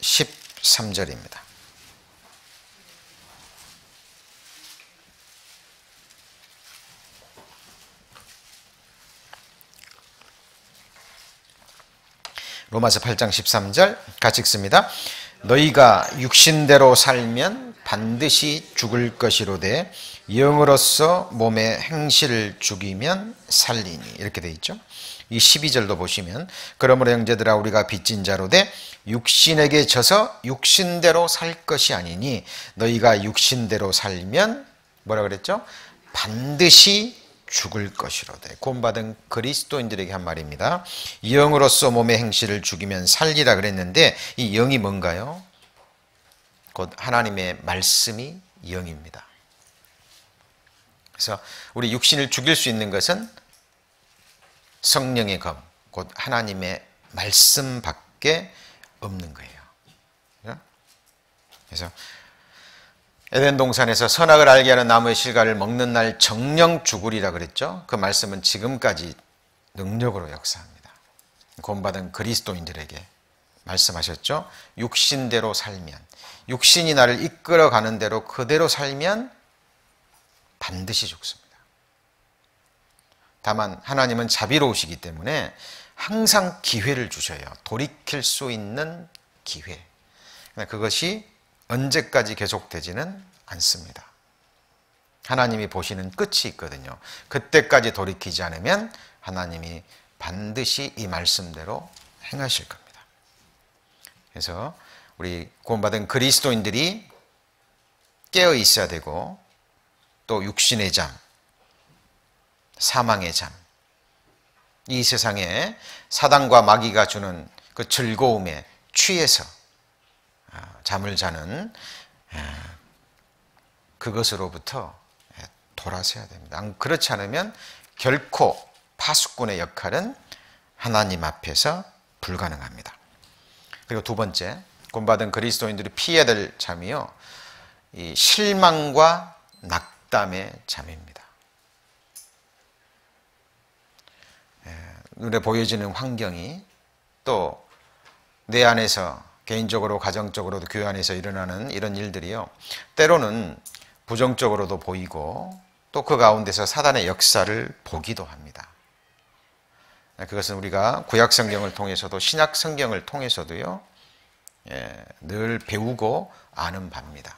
13절입니다. 로마서 8장 13절 같이 읽습니다. 너희가 육신대로 살면 반드시 죽을 것이로되 영으로서 몸의 행실을 죽이면 살리니, 이렇게 되어 있죠. 이 12절도 보시면 그러므로 형제들아 우리가 빚진 자로되 육신에게 져서 육신대로 살 것이 아니니 너희가 육신대로 살면 뭐라 그랬죠? 반드시 죽을 것이로되. 구원받은 그리스도인들에게 한 말입니다. 영으로서 몸의 행실을 죽이면 살리라 그랬는데 이 영이 뭔가요? 곧 하나님의 말씀이 영입니다. 그래서 우리 육신을 죽일 수 있는 것은 성령의 검, 곧 하나님의 말씀밖에 없는 거예요. 그래서 에덴 동산에서 선악을 알게 하는 나무의 실과를 먹는 날 정령 죽으리라 그랬죠. 그 말씀은 지금까지 능력으로 역사합니다. 구원받은 그리스도인들에게 말씀하셨죠. 육신대로 살면, 육신이 나를 이끌어가는 대로 그대로 살면 반드시 죽습니다. 다만 하나님은 자비로우시기 때문에 항상 기회를 주셔요. 돌이킬 수 있는 기회. 그것이 언제까지 계속되지는 않습니다. 하나님이 보시는 끝이 있거든요. 그때까지 돌이키지 않으면 하나님이 반드시 이 말씀대로 행하실 겁니다. 그래서 우리 구원받은 그리스도인들이 깨어 있어야 되고, 또 육신의 잠, 사망의 잠, 이 세상에 사단과 마귀가 주는 그 즐거움에 취해서 잠을 자는 그것으로부터 돌아서야 됩니다. 그렇지 않으면 결코 파수꾼의 역할은 하나님 앞에서 불가능합니다. 그리고 두 번째, 구원받은 그리스도인들이 피해야 될 잠이요, 이 실망과 낙담의 잠입니다. 눈에 보여지는 환경이, 또 내 안에서 개인적으로, 가정적으로도, 교회 안에서 일어나는 이런 일들이요, 때로는 부정적으로도 보이고 또 그 가운데서 사단의 역사를 보기도 합니다. 그것은 우리가 구약 성경을 통해서도 신약 성경을 통해서도요, 늘 배우고 아는 바입니다.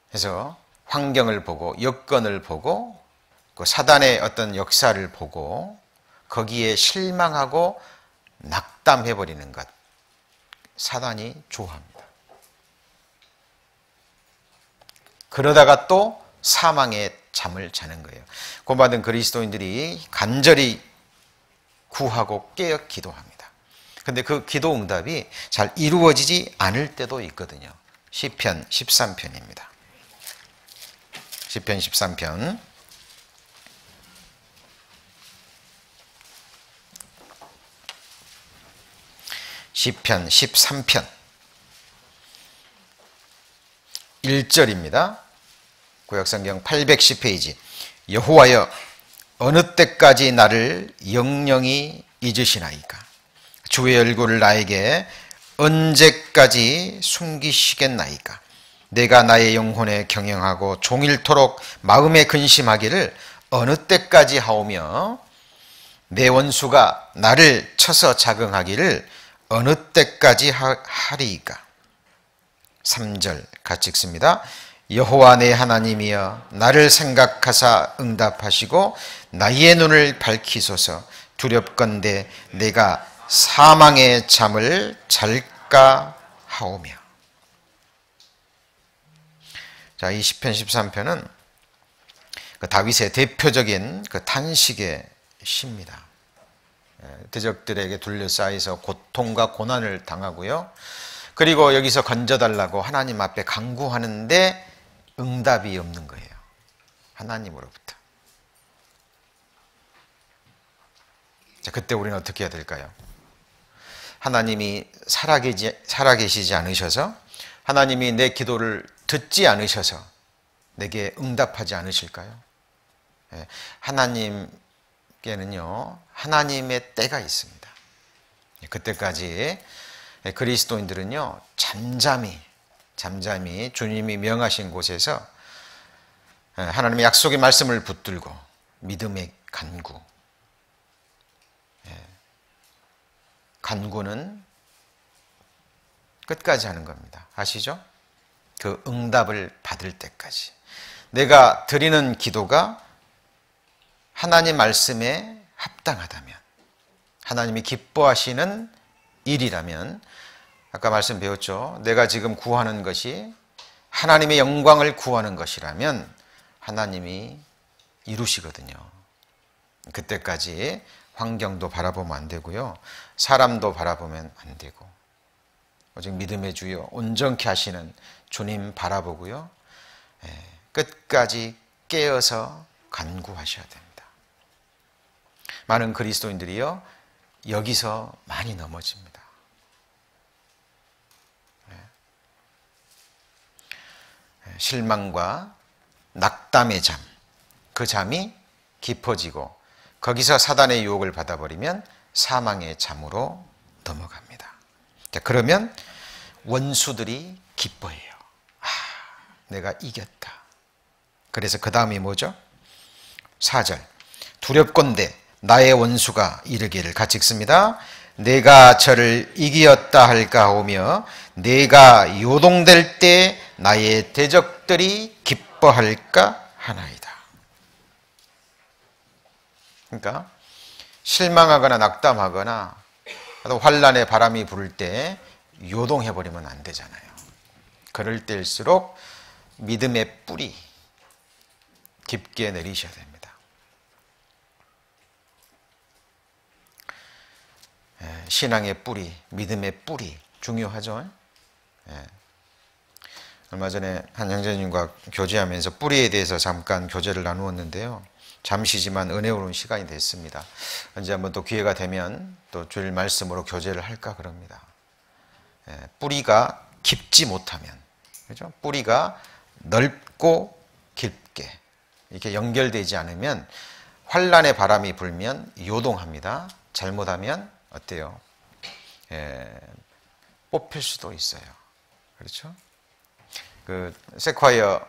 그래서 환경을 보고, 여건을 보고, 그 사단의 어떤 역사를 보고 거기에 실망하고 낙담해버리는 것, 사단이 좋아합니다. 그러다가 또 사망의 잠을 자는 거예요. 구원받은 그리스도인들이 간절히 구하고 깨어 기도합니다. 근데 그 기도 응답이 잘 이루어지지 않을 때도 있거든요. 시편 13편입니다. 시편 13편. 시편 13편 1절입니다. 구약성경 810페이지. 여호와여 어느 때까지 나를 영영히 잊으시나이까? 주의 얼굴을 나에게 언제까지 숨기시겠나이까? 내가 나의 영혼에 경영하고 종일토록 마음에 근심하기를 어느 때까지 하오며 내 원수가 나를 쳐서 자긍하기를 어느 때까지 하리이까? 3절 같이 읽습니다. 여호와 내 하나님이여 나를 생각하사 응답하시고 나의 눈을 밝히소서. 두렵건대 내가 사망의 잠을 잘까 하오며. 자, 이 시편 13편은 그 다윗의 대표적인 그 탄식의 시입니다. 대적들에게 둘러싸여서 고통과 고난을 당하고요. 그리고 여기서 건져달라고 하나님 앞에 간구하는데 응답이 없는 거예요. 하나님으로부터. 자, 그때 우리는 어떻게 해야 될까요? 하나님이 살아계시지 않으셔서, 하나님이 내 기도를 듣지 않으셔서 내게 응답하지 않으실까요? 하나님께는요, 하나님의 때가 있습니다. 그때까지 그리스도인들은요, 잠잠히 주님이 명하신 곳에서 하나님의 약속의 말씀을 붙들고 믿음의 간구. 간구는 끝까지 하는 겁니다. 아시죠? 그 응답을 받을 때까지. 내가 드리는 기도가 하나님 말씀에 합당하다면, 하나님이 기뻐하시는 일이라면, 아까 말씀 배웠죠? 내가 지금 구하는 것이 하나님의 영광을 구하는 것이라면 하나님이 이루시거든요. 그때까지 환경도 바라보면 안 되고요. 사람도 바라보면 안 되고, 오직 믿음의 주여 온전케 하시는 주님 바라보고요. 끝까지 깨어서 간구하셔야 됩니다. 많은 그리스도인들이요, 여기서 많이 넘어집니다. 실망과 낙담의 잠, 그 잠이 깊어지고 거기서 사단의 유혹을 받아버리면 사망의 잠으로 넘어갑니다. 자, 그러면 원수들이 기뻐해요. 아, 내가 이겼다. 그래서 그 다음이 뭐죠? 4절. 두렵건대 나의 원수가 이르기를, 같이 읽습니다. 내가 저를 이기었다 할까 하오며 내가 요동될 때 나의 대적들이 기뻐할까 하나이다. 그러니까 실망하거나 낙담하거나 환란의 바람이 불을 때 요동해버리면 안 되잖아요. 그럴 때일수록 믿음의 뿌리 깊게 내리셔야 됩니다. 신앙의 뿌리, 믿음의 뿌리 중요하죠. 얼마 전에 한 형제님과 교제하면서 뿌리에 대해서 잠깐 교제를 나누었는데요. 잠시지만 은혜로운 시간이 됐습니다. 언제 한번 또 기회가 되면 또 주일 말씀으로 교제를 할까 그럽니다. 뿌리가 깊지 못하면, 그죠? 뿌리가 넓고 깊게 이렇게 연결되지 않으면 환란의 바람이 불면 요동합니다. 잘못하면 어때요? 뽑힐 수도 있어요. 그렇죠? 그 세콰이어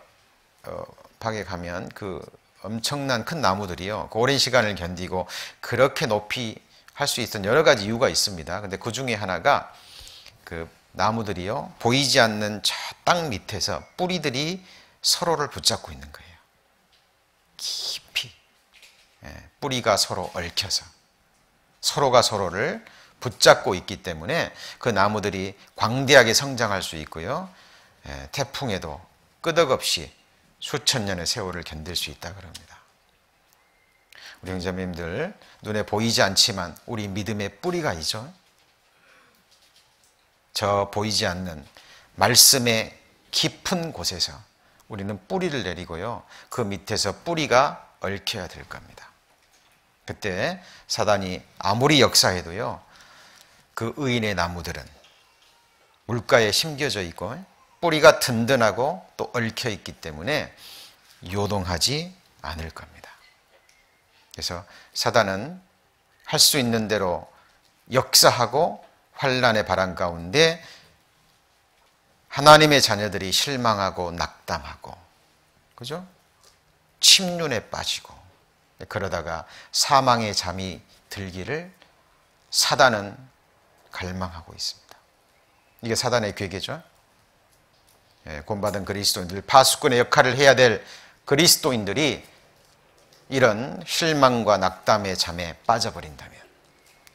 박에 가면 그 엄청난 큰 나무들이요, 그 오랜 시간을 견디고 그렇게 높이 할 수 있던 여러 가지 이유가 있습니다. 근데 그 중에 하나가 그 나무들이요, 보이지 않는 저 땅 밑에서 뿌리들이 서로를 붙잡고 있는 거예요. 깊이. 뿌리가 서로 얽혀서 서로가 서로를 붙잡고 있기 때문에 그 나무들이 광대하게 성장할 수 있고요, 태풍에도 끄덕없이 수천 년의 세월을 견딜 수 있다 그럽니다. 우리 형제님들 눈에 보이지 않지만 우리 믿음의 뿌리가 있죠. 저 보이지 않는 말씀의 깊은 곳에서 우리는 뿌리를 내리고요. 그 밑에서 뿌리가 얽혀야 될 겁니다. 그때 사단이 아무리 역사해도요. 그 의인의 나무들은 물가에 심겨져 있고 뿌리가 든든하고 또 얽혀 있기 때문에 요동하지 않을 겁니다. 그래서 사단은 할 수 있는 대로 역사하고 환난의 바람 가운데 하나님의 자녀들이 실망하고 낙담하고, 그죠? 침륜에 빠지고, 그러다가 사망의 잠이 들기를 사단은 갈망하고 있습니다. 이게 사단의 계획이죠. 구원받은 그리스도인들, 파수꾼의 역할을 해야 될 그리스도인들이 이런 실망과 낙담의 잠에 빠져버린다면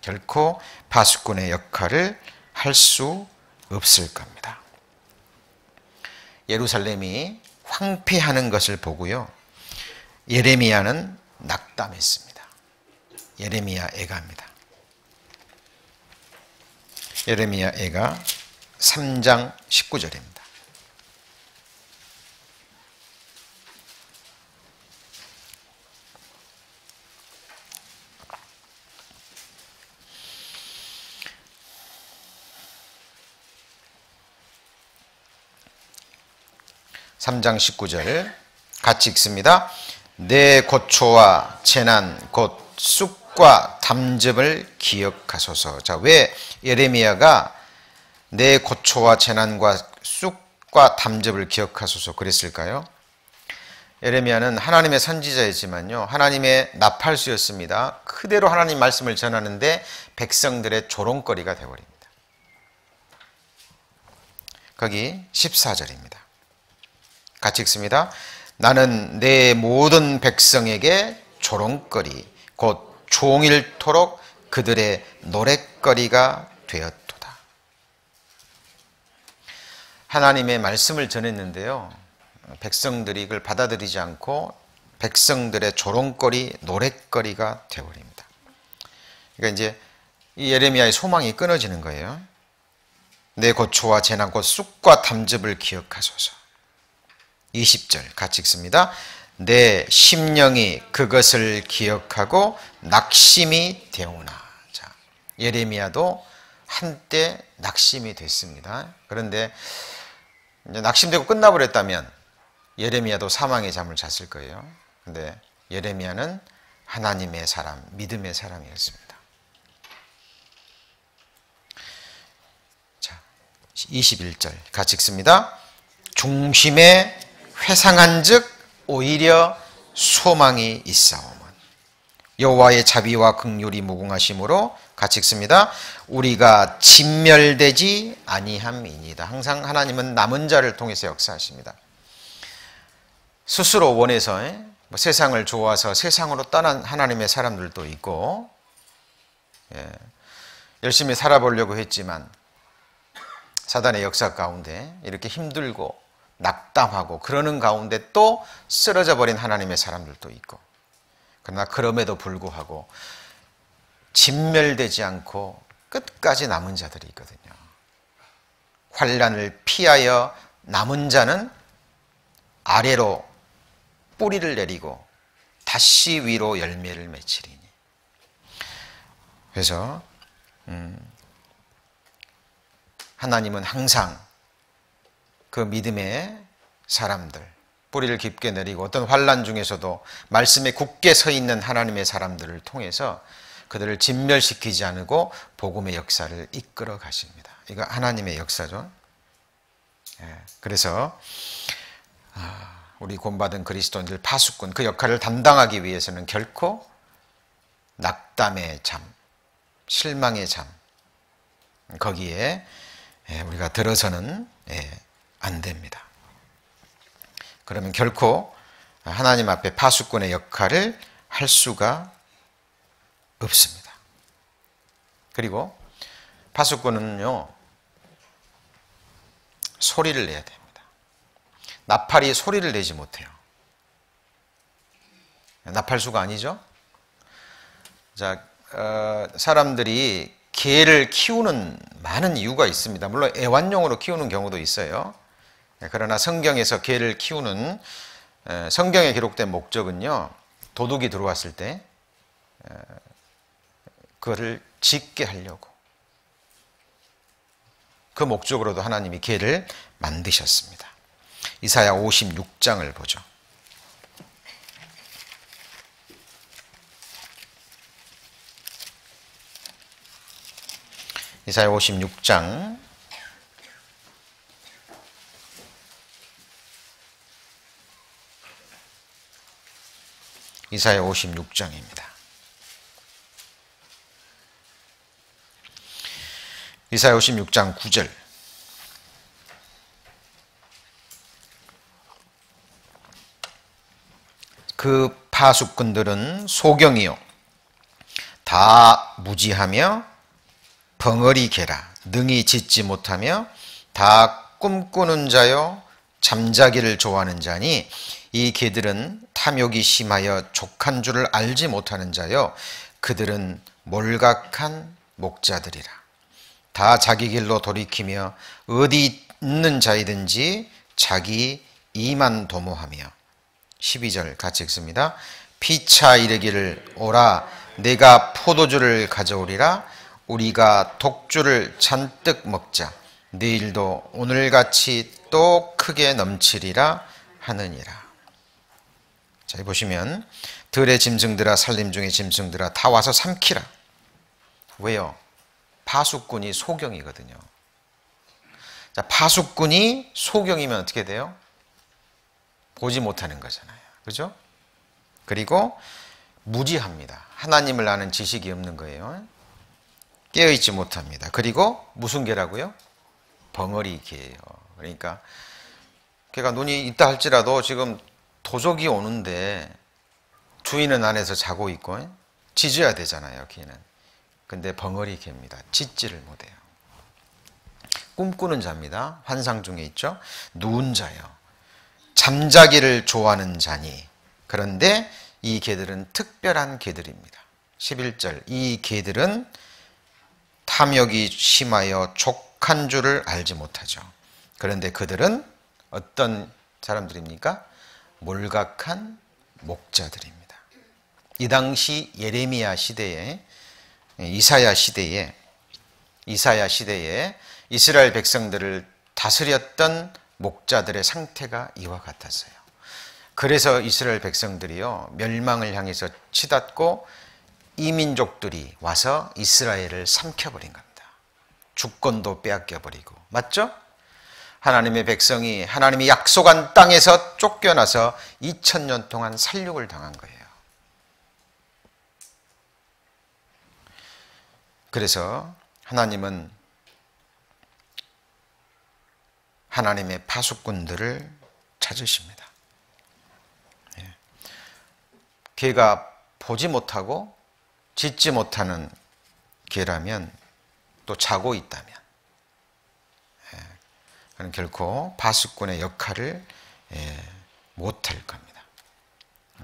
결코 파수꾼의 역할을 할 수 없을 겁니다. 예루살렘이 황폐하는 것을 보고요. 예레미야는 낙담했습니다. 예레미야 애가입니다. 예레미야 애가 3장 19절입니다. (3장 19절) 같이 읽습니다. 내 고초와 재난 곧 쑥과 담즙을 기억하소서. 자, 왜 예레미야가 내 고초와 재난과 쑥과 담즙을 기억하소서 그랬을까요? 예레미야는 하나님의 선지자이지만요, 하나님의 나팔수였습니다. 그대로 하나님 말씀을 전하는데 백성들의 조롱거리가 되어버립니다. 거기 14절입니다. 같이 읽습니다. 나는 내 모든 백성에게 조롱거리 곧 종일토록 그들의 노랫거리가 되었도다. 하나님의 말씀을 전했는데요, 백성들이 이걸 받아들이지 않고 백성들의 조롱거리, 노랫거리가 되어버립니다. 그러니까 이제 이 예레미야의 소망이 끊어지는 거예요. 내 고초와 재난 곧 쑥과 담즙을 기억하소서. 20절 같이 읽습니다. 내 심령이 그것을 기억하고 낙심이 되오나. 자, 예레미야도 한때 낙심이 됐습니다. 그런데 이제 낙심되고 끝나버렸다면 예레미야도 사망의 잠을 잤을 거예요. 근데 예레미야는 하나님의 사람, 믿음의 사람이었습니다. 자, 21절 같이 읽습니다. 중심에 회상한즉 오히려 소망이 있사오면 여호와의 자비와 긍휼이 무궁하심으로 같이 읽습니다. 우리가 진멸되지 아니함이니이다. 항상 하나님은 남은 자를 통해서 역사하십니다. 스스로 원해서 세상을 좋아서 세상으로 떠난 하나님의 사람들도 있고, 열심히 살아보려고 했지만 사단의 역사 가운데 이렇게 힘들고 낙담하고 그러는 가운데 또 쓰러져 버린 하나님의 사람들도 있고, 그러나 그럼에도 불구하고 진멸되지 않고 끝까지 남은 자들이 있거든요. 환난을 피하여 남은 자는 아래로 뿌리를 내리고 다시 위로 열매를 맺히리니. 그래서 하나님은 항상 그 믿음의 사람들, 뿌리를 깊게 내리고 어떤 환난 중에서도 말씀에 굳게 서 있는 하나님의 사람들을 통해서 그들을 진멸시키지 않고 복음의 역사를 이끌어 가십니다. 이거 하나님의 역사죠. 그래서 우리 구원받은 그리스도인들 파수꾼, 그 역할을 담당하기 위해서는 결코 낙담의 잠, 실망의 잠, 거기에 우리가 들어서는 안 됩니다. 그러면 결코 하나님 앞에 파수꾼의 역할을 할 수가 없습니다. 그리고 파수꾼은요, 소리를 내야 됩니다. 나팔이 소리를 내지 못해요. 나팔수가 아니죠? 자, 사람들이 개를 키우는 많은 이유가 있습니다. 물론 애완용으로 키우는 경우도 있어요. 그러나 성경에서 개를 키우는 성경에 기록된 목적은요, 도둑이 들어왔을 때 그거를 짖게 하려고, 그 목적으로도 하나님이 개를 만드셨습니다. 이사야 56장을 보죠. 이사야 56장 56장입니다. 이사야 56장 9절. 그 파수꾼들은 소경이요 다 무지하며 벙어리 개라, 능히 짖지 못하며 다 꿈꾸는 자요 잠자기를 좋아하는 자니 이 개들은 탐욕이 심하여 족한 줄을 알지 못하는 자요 그들은 몰각한 목자들이라. 다 자기 길로 돌이키며 어디 있는 자이든지 자기 이만 도모하며. 12절 같이 읽습니다. 피차 이르기를 오라 내가 포도주를 가져오리라 우리가 독주를 잔뜩 먹자 내일도 오늘같이 또 크게 넘치리라 하느니라. 자, 여기 보시면 들의 짐승들아 살림 중의 짐승들아 다 와서 삼키라. 왜요? 파수꾼이 소경이거든요. 자, 파수꾼이 소경이면 어떻게 돼요? 보지 못하는 거잖아요. 그죠? 그리고 무지합니다. 하나님을 아는 지식이 없는 거예요. 깨어있지 못합니다. 그리고 무슨 개라고요? 벙어리 개예요. 그러니까 걔가 눈이 있다 할지라도 지금 도적이 오는데 주인은 안에서 자고 있고 짖어야 되잖아요. 개는. 근데 벙어리 개입니다. 짖지를 못해요. 꿈꾸는 자입니다. 환상 중에 있죠. 누운 자요. 잠자기를 좋아하는 자니. 그런데 이 개들은 특별한 개들입니다. 11절. 이 개들은 탐욕이 심하여 족한 줄을 알지 못하죠. 그런데 그들은 어떤 사람들입니까? 몰각한 목자들입니다. 이 당시 예레미야 시대에 이사야 시대에 이스라엘 백성들을 다스렸던 목자들의 상태가 이와 같았어요. 그래서 이스라엘 백성들이요 멸망을 향해서 치닫고 이민족들이 와서 이스라엘을 삼켜버린 겁니다. 주권도 빼앗겨버리고. 맞죠? 하나님의 백성이 하나님이 약속한 땅에서 쫓겨나서 2000년 동안 살육을 당한 거예요. 그래서 하나님은 하나님의 파수꾼들을 찾으십니다. 개가 보지 못하고 짖지 못하는 개라면 또 자고 있다면 그는 결코 파수꾼의 역할을 못할 겁니다.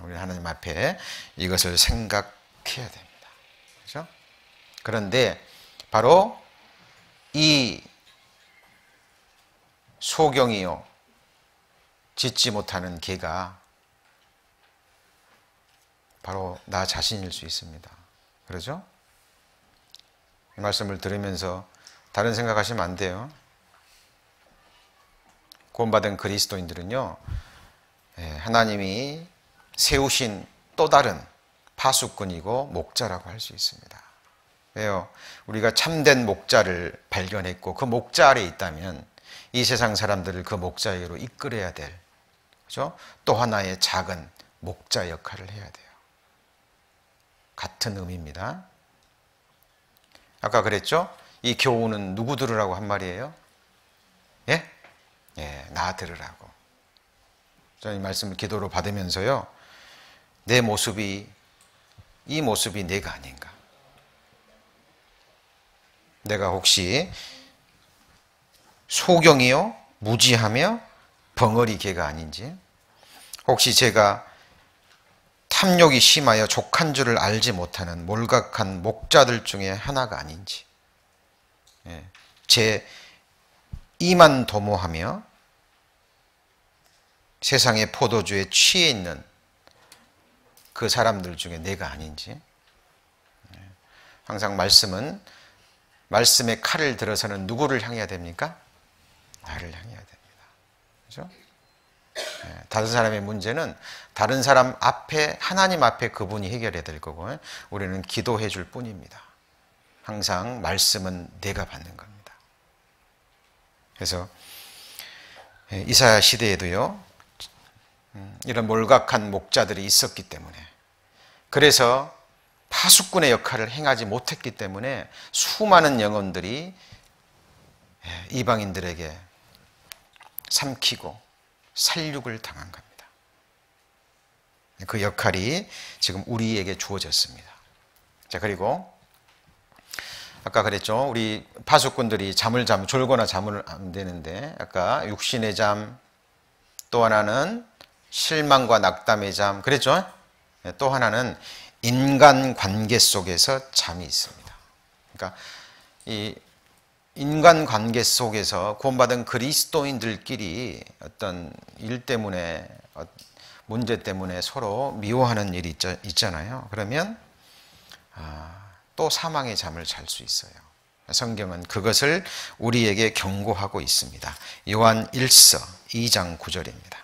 우리 하나님 앞에 이것을 생각해야 됩니다. 그렇죠? 그런데 바로 이 소경이요 짖지 못하는 개가 바로 나 자신일 수 있습니다. 그러죠? 이 말씀을 들으면서 다른 생각하시면 안 돼요. 구원받은 그리스도인들은요 하나님이 세우신 또 다른 파수꾼이고 목자라고 할 수 있습니다. 왜요? 우리가 참된 목자를 발견했고 그 목자 아래 있다면 이 세상 사람들을 그 목자에게로 이끌어야 될, 그죠? 또 하나의 작은 목자 역할을 해야 돼요. 같은 의미입니다. 아까 그랬죠? 이 교훈은 누구 들으라고 한 말이에요? 예? 예, 나 들으라고. 저는 이 말씀을 기도로 받으면서요, 내 모습이, 이 모습이 내가 아닌가. 내가 혹시 소경이요, 무지하며 벙어리 개가 아닌지, 혹시 제가 탐욕이 심하여 족한 줄을 알지 못하는 몰각한 목자들 중에 하나가 아닌지, 제 이만 도모하며 세상의 포도주에 취해 있는 그 사람들 중에 내가 아닌지. 항상 말씀은, 말씀의 칼을 들어서는 누구를 향해야 됩니까? 나를 향해야 됩니다. 그렇죠? 다른 사람의 문제는 다른 사람 앞에, 하나님 앞에 그분이 해결해야 될 거고, 우리는 기도해 줄 뿐입니다. 항상 말씀은 내가 받는 겁니다. 그래서 이사야 시대에도요, 이런 몰각한 목자들이 있었기 때문에, 그래서 파수꾼의 역할을 행하지 못했기 때문에 수많은 영혼들이 이방인들에게 삼키고 살육을 당한 겁니다. 그 역할이 지금 우리에게 주어졌습니다. 자, 그리고 아까 그랬죠. 우리 파수꾼들이 졸거나 잠을 안 되는데, 아까 육신의 잠, 또 하나는 실망과 낙담의 잠, 그랬죠. 또 하나는 인간 관계 속에서 잠이 있습니다. 그러니까 이 인간 관계 속에서 구원받은 그리스도인들끼리 어떤 일 때문에, 문제 때문에 서로 미워하는 일이 있잖아요. 그러면 또 사망의 잠을 잘 수 있어요. 성경은 그것을 우리에게 경고하고 있습니다. 요한 1서 2장 9절입니다.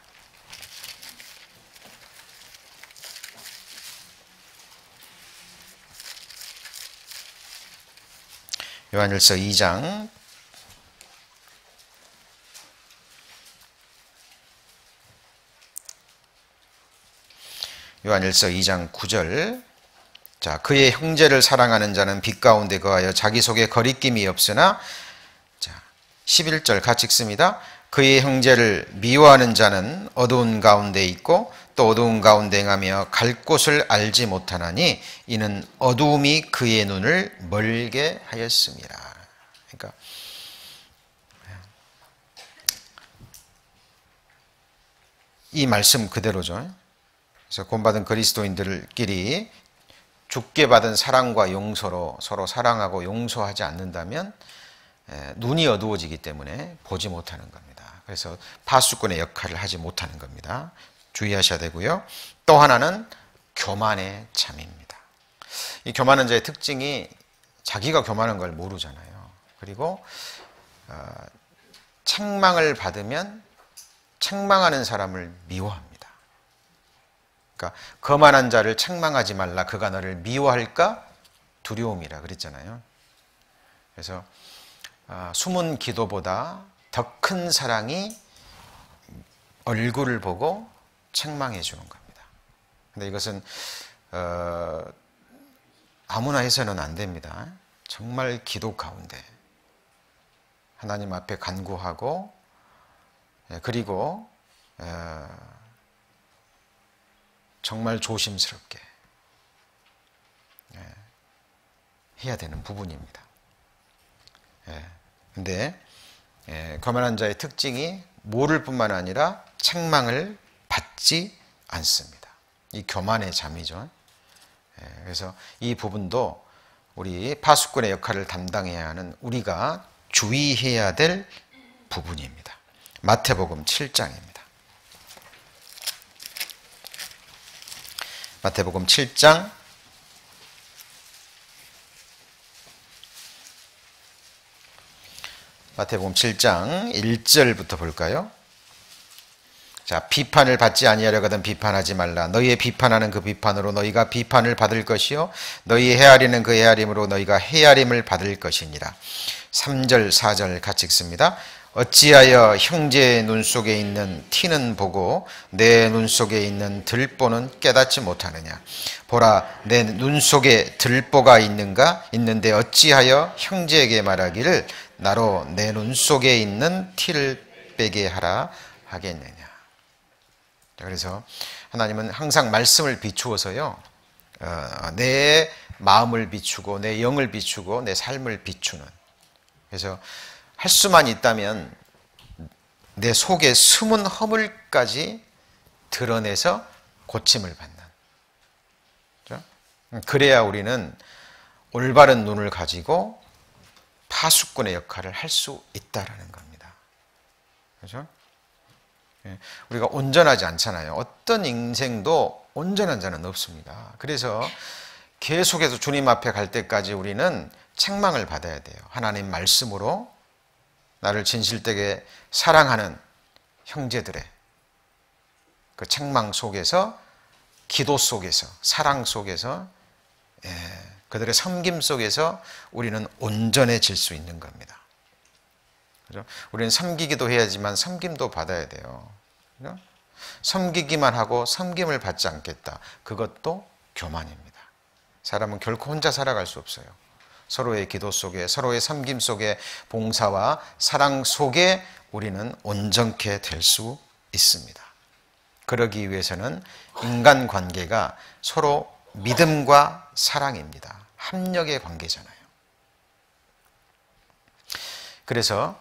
요한일서 2장 요한일서 2장 9절. 자, 그의 형제를 사랑하는 자는 빛 가운데 거하여 자기 속에 거리낌이 없으나, 자, 11절 같이 읽습니다. 그의 형제를 미워하는 자는 어두운 가운데 있고 또 어두운 가운데 행하며 갈 곳을 알지 못하나니 이는 어두움이 그의 눈을 멀게 하였습니다. 그러니까 이 말씀 그대로죠. 그래서 구원받은 그리스도인들끼리 죽게 받은 사랑과 용서로 서로 사랑하고 용서하지 않는다면 눈이 어두워지기 때문에 보지 못하는 겁니다. 그래서 파수꾼의 역할을 하지 못하는 겁니다. 주의하셔야 되고요. 또 하나는 교만의 잠입니다. 이 교만한 자의 특징이 자기가 교만한 걸 모르잖아요. 그리고 책망을 받으면 책망하는 사람을 미워합니다. 그러니까 거만한 자를 책망하지 말라, 그가 너를 미워할까 두려움이라 그랬잖아요. 그래서 숨은 기도보다 더 큰 사랑이 얼굴을 보고 책망해 주는 겁니다. 근데 이것은 아무나 해서는 안 됩니다. 정말 기도 가운데 하나님 앞에 간구하고, 그리고 정말 조심스럽게 해야 되는 부분입니다. 근데 거만한 자의 특징이 모를 뿐만 아니라 책망을 받지 않습니다. 이 교만의 잠이죠. 그래서 이 부분도 우리 파수꾼의 역할을 담당해야 하는 우리가 주의해야 될 부분입니다. 마태복음 7장입니다. 마태복음 7장 마태복음 7장 1절부터 볼까요? 자, 비판을 받지 아니하려거든 비판하지 말라. 너희의 비판하는 그 비판으로 너희가 비판을 받을 것이요 너희 헤아리는 그 헤아림으로 너희가 헤아림을 받을 것이니라. 3절 4절 같이 읽습니다. 어찌하여 형제의 눈 속에 있는 티는 보고 내 눈 속에 있는 들보는 깨닫지 못하느냐. 보라, 내 눈 속에 들보가 있는데 어찌하여 형제에게 말하기를 나로 내 눈 속에 있는 티를 빼게 하라 하겠느냐. 그래서 하나님은 항상 말씀을 비추어서요, 내 마음을 비추고 내 영을 비추고 내 삶을 비추는, 그래서 할 수만 있다면 내 속에 숨은 허물까지 드러내서 고침을 받는, 그래야 우리는 올바른 눈을 가지고 파수꾼의 역할을 할 수 있다라는 겁니다. 그렇죠? 우리가 온전하지 않잖아요. 어떤 인생도 온전한 자는 없습니다. 그래서 계속해서 주님 앞에 갈 때까지 우리는 책망을 받아야 돼요. 하나님 말씀으로 나를 진실되게 사랑하는 형제들의 그 책망 속에서, 기도 속에서, 사랑 속에서, 그들의 섬김 속에서 우리는 온전해질 수 있는 겁니다. 그죠? 우리는 섬기기도 해야지만 섬김도 받아야 돼요. 그죠? 섬기기만 하고 섬김을 받지 않겠다. 그것도 교만입니다. 사람은 결코 혼자 살아갈 수 없어요. 서로의 기도 속에, 서로의 섬김 속에, 봉사와 사랑 속에 우리는 온전케 될 수 있습니다. 그러기 위해서는 인간관계가 서로 믿음과 사랑입니다. 합력의 관계잖아요. 그래서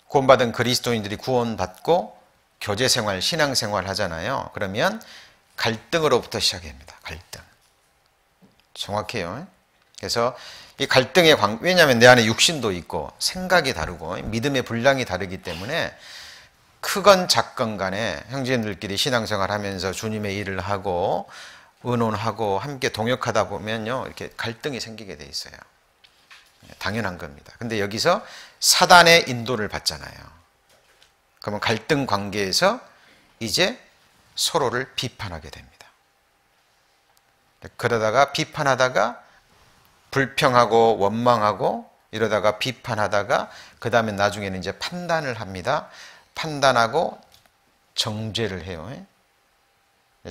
구원받은 그리스도인들이 구원받고 교제생활, 신앙생활 하잖아요. 그러면 갈등으로부터 시작합니다. 갈등. 정확해요. 그래서 이 갈등의 왜냐하면 내 안에 육신도 있고 생각이 다르고 믿음의 분량이 다르기 때문에 크건 작건 간에 형제님들끼리 신앙생활 하면서 주님의 일을 하고 의논하고 함께 동역하다 보면요, 이렇게 갈등이 생기게 돼 있어요. 당연한 겁니다. 근데 여기서 사단의 인도를 받잖아요. 그러면 갈등 관계에서 이제 서로를 비판하게 됩니다. 그러다가 비판하다가 불평하고 원망하고 이러다가 비판하다가 그 다음에 나중에는 이제 판단을 합니다. 판단하고 정죄를 해요.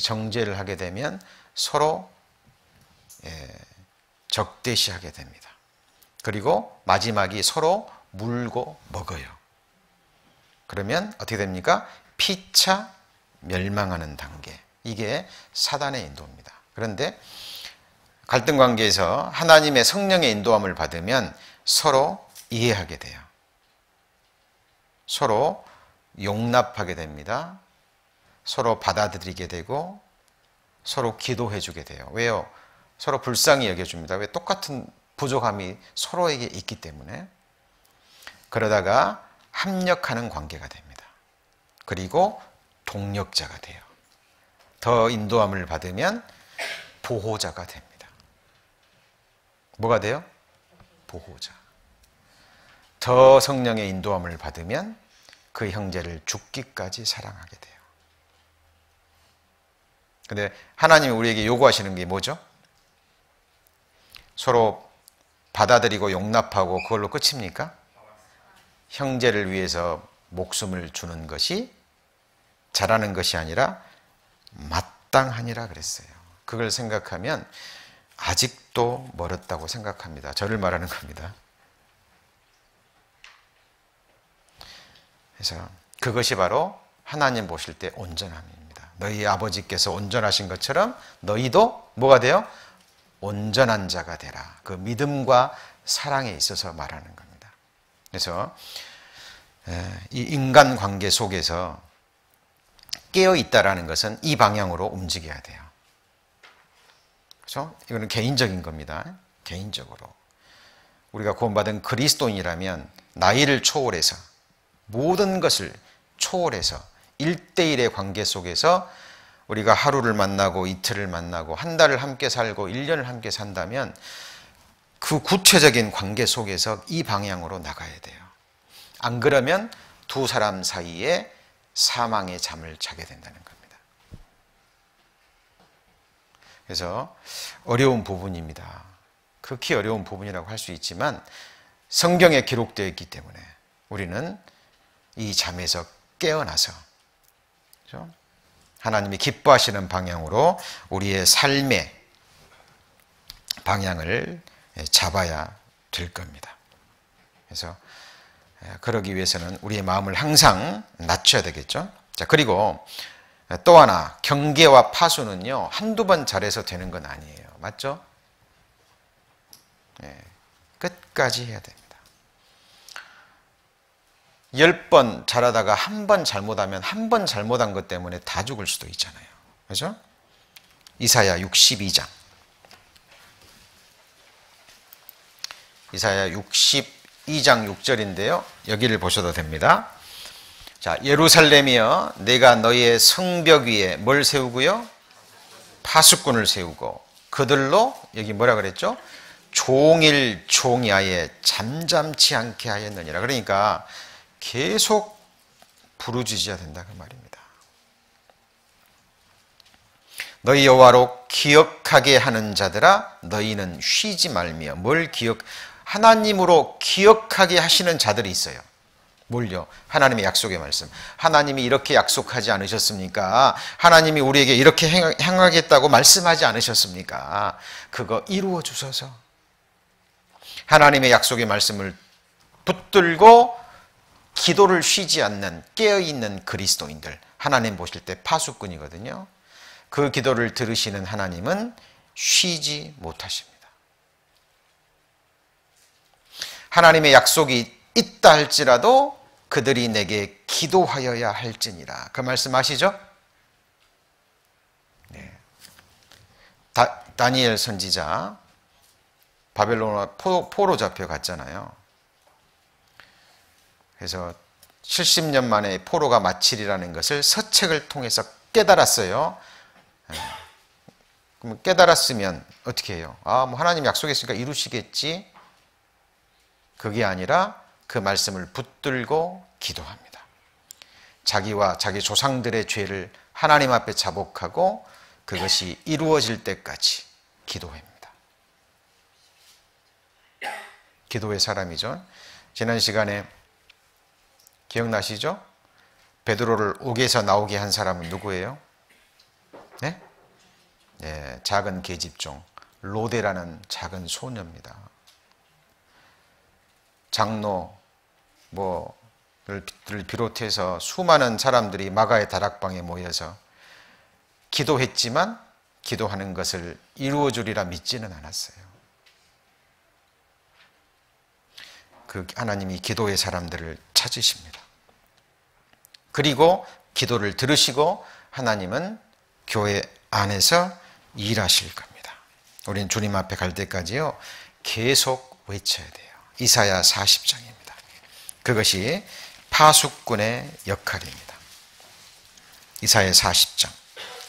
정죄를 하게 되면 서로 적대시하게 됩니다. 그리고 마지막이 서로 물고 먹어요. 그러면 어떻게 됩니까? 피차 멸망하는 단계. 이게 사단의 인도입니다. 그런데 갈등 관계에서 하나님의 성령의 인도함을 받으면 서로 이해하게 돼요. 서로 용납하게 됩니다. 서로 받아들이게 되고 서로 기도해 주게 돼요. 왜요? 서로 불쌍히 여겨줍니다. 왜? 똑같은 부족함이 서로에게 있기 때문에. 그러다가 합력하는 관계가 됩니다. 그리고 동력자가 돼요. 더 인도함을 받으면 보호자가 됩니다. 뭐가 돼요? 보호자. 더 성령의 인도함을 받으면 그 형제를 죽기까지 사랑하게 돼요. 근데 하나님이 우리에게 요구하시는 게 뭐죠? 서로 받아들이고 용납하고 그걸로 끝입니까? 형제를 위해서 목숨을 주는 것이 잘하는 것이 아니라 마땅하니라 그랬어요. 그걸 생각하면 아직도 멀었다고 생각합니다. 저를 말하는 겁니다. 그래서 그것이 바로 하나님 보실 때 온전함입니다. 너희 아버지께서 온전하신 것처럼 너희도 뭐가 돼요? 온전한 자가 되라. 그 믿음과 사랑에 있어서 말하는 겁니다. 그래서 이 인간관계 속에서 깨어있다라는 것은 이 방향으로 움직여야 돼요. 그렇죠? 이거는 개인적인 겁니다. 개인적으로. 우리가 구원받은 그리스도인이라면 나이를 초월해서 모든 것을 초월해서 1대1의 관계 속에서 우리가 하루를 만나고 이틀을 만나고 한 달을 함께 살고 1년을 함께 산다면 그 구체적인 관계 속에서 이 방향으로 나가야 돼요. 안 그러면 두 사람 사이에 사망의 잠을 자게 된다는 겁니다. 그래서 어려운 부분입니다. 극히 어려운 부분이라고 할 수 있지만 성경에 기록되어 있기 때문에 우리는 이 잠에서 깨어나서 하나님이 기뻐하시는 방향으로 우리의 삶의 방향을 잡아야 될 겁니다. 그래서 그러기 위해서는 우리의 마음을 항상 낮춰야 되겠죠. 자, 그리고 또 하나, 경계와 파수는요, 한두 번 잘해서 되는 건 아니에요. 맞죠? 끝까지 해야 됩니다. 10번 잘하다가 한 번 잘못하면 한 번 잘못한 것 때문에 다 죽을 수도 있잖아요. 그렇죠? 이사야 62장 이사야 62장 6절인데요. 여기를 보셔도 됩니다. 자, 예루살렘이여 내가 너희의 성벽 위에 뭘 세우고요? 파수꾼을 세우고 그들로 여기 뭐라 그랬죠? 종일 종야에 잠잠치 않게 하였느니라. 그러니까 계속 부르짖어야 된다 그 말입니다. 너희 여호와로 기억하게 하는 자들아 너희는 쉬지 말며 하나님으로 기억하게 하시는 자들이 있어요. 뭘요? 하나님의 약속의 말씀. 하나님이 이렇게 약속하지 않으셨습니까? 하나님이 우리에게 이렇게 행하겠다고 말씀하지 않으셨습니까? 그거 이루어 주셔서 하나님의 약속의 말씀을 붙들고 기도를 쉬지 않는 깨어있는 그리스도인들, 하나님 보실 때 파수꾼이거든요. 그 기도를 들으시는 하나님은 쉬지 못하십니다. 하나님의 약속이 있다 할지라도 그들이 내게 기도하여야 할지니라. 그 말씀 아시죠? 네. 다니엘 선지자 바벨론 포로 잡혀갔잖아요. 그래서 70년 만에 포로가 마칠이라는 것을 서책을 통해서 깨달았어요. 그럼 깨달았으면 어떻게 해요? 뭐 하나님 약속했으니까 이루시겠지. 그게 아니라 그 말씀을 붙들고 기도합니다. 자기와 자기 조상들의 죄를 하나님 앞에 자복하고 그것이 이루어질 때까지 기도합니다. 기도의 사람이죠. 지난 시간에 기억나시죠? 베드로를 옥에서 나오게 한 사람은 누구예요? 네? 네, 작은 계집종 로데라는 작은 소녀입니다. 장로 를 비롯해서 수많은 사람들이 마가의 다락방에 모여서 기도했지만 기도하는 것을 이루어 주리라 믿지는 않았어요. 그 하나님이 기도의 사람들을 찾으십니다. 그리고 기도를 들으시고 하나님은 교회 안에서 일하실 겁니다. 우리는 주님 앞에 갈 때까지요 계속 외쳐야 돼요. 이사야 40장입니다. 그것이 파수꾼의 역할입니다. 이사야 40장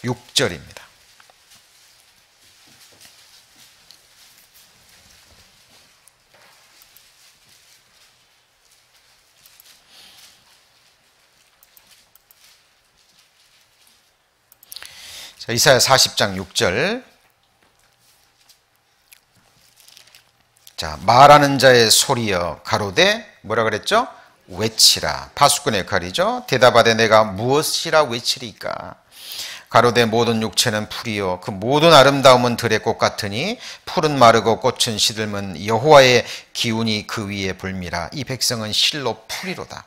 6절입니다. 자, 이사야 40장 6절. 자, 말하는 자의 소리여 가로되 뭐라 그랬죠? 외치라. 파수꾼의 역할이죠. 대답하되 내가 무엇이라 외치리까? 가로되 모든 육체는 풀이요 그 모든 아름다움은 들의 꽃 같으니 풀은 마르고 꽃은 시들면 여호와의 기운이 그 위에 불미라. 이 백성은 실로 풀이로다.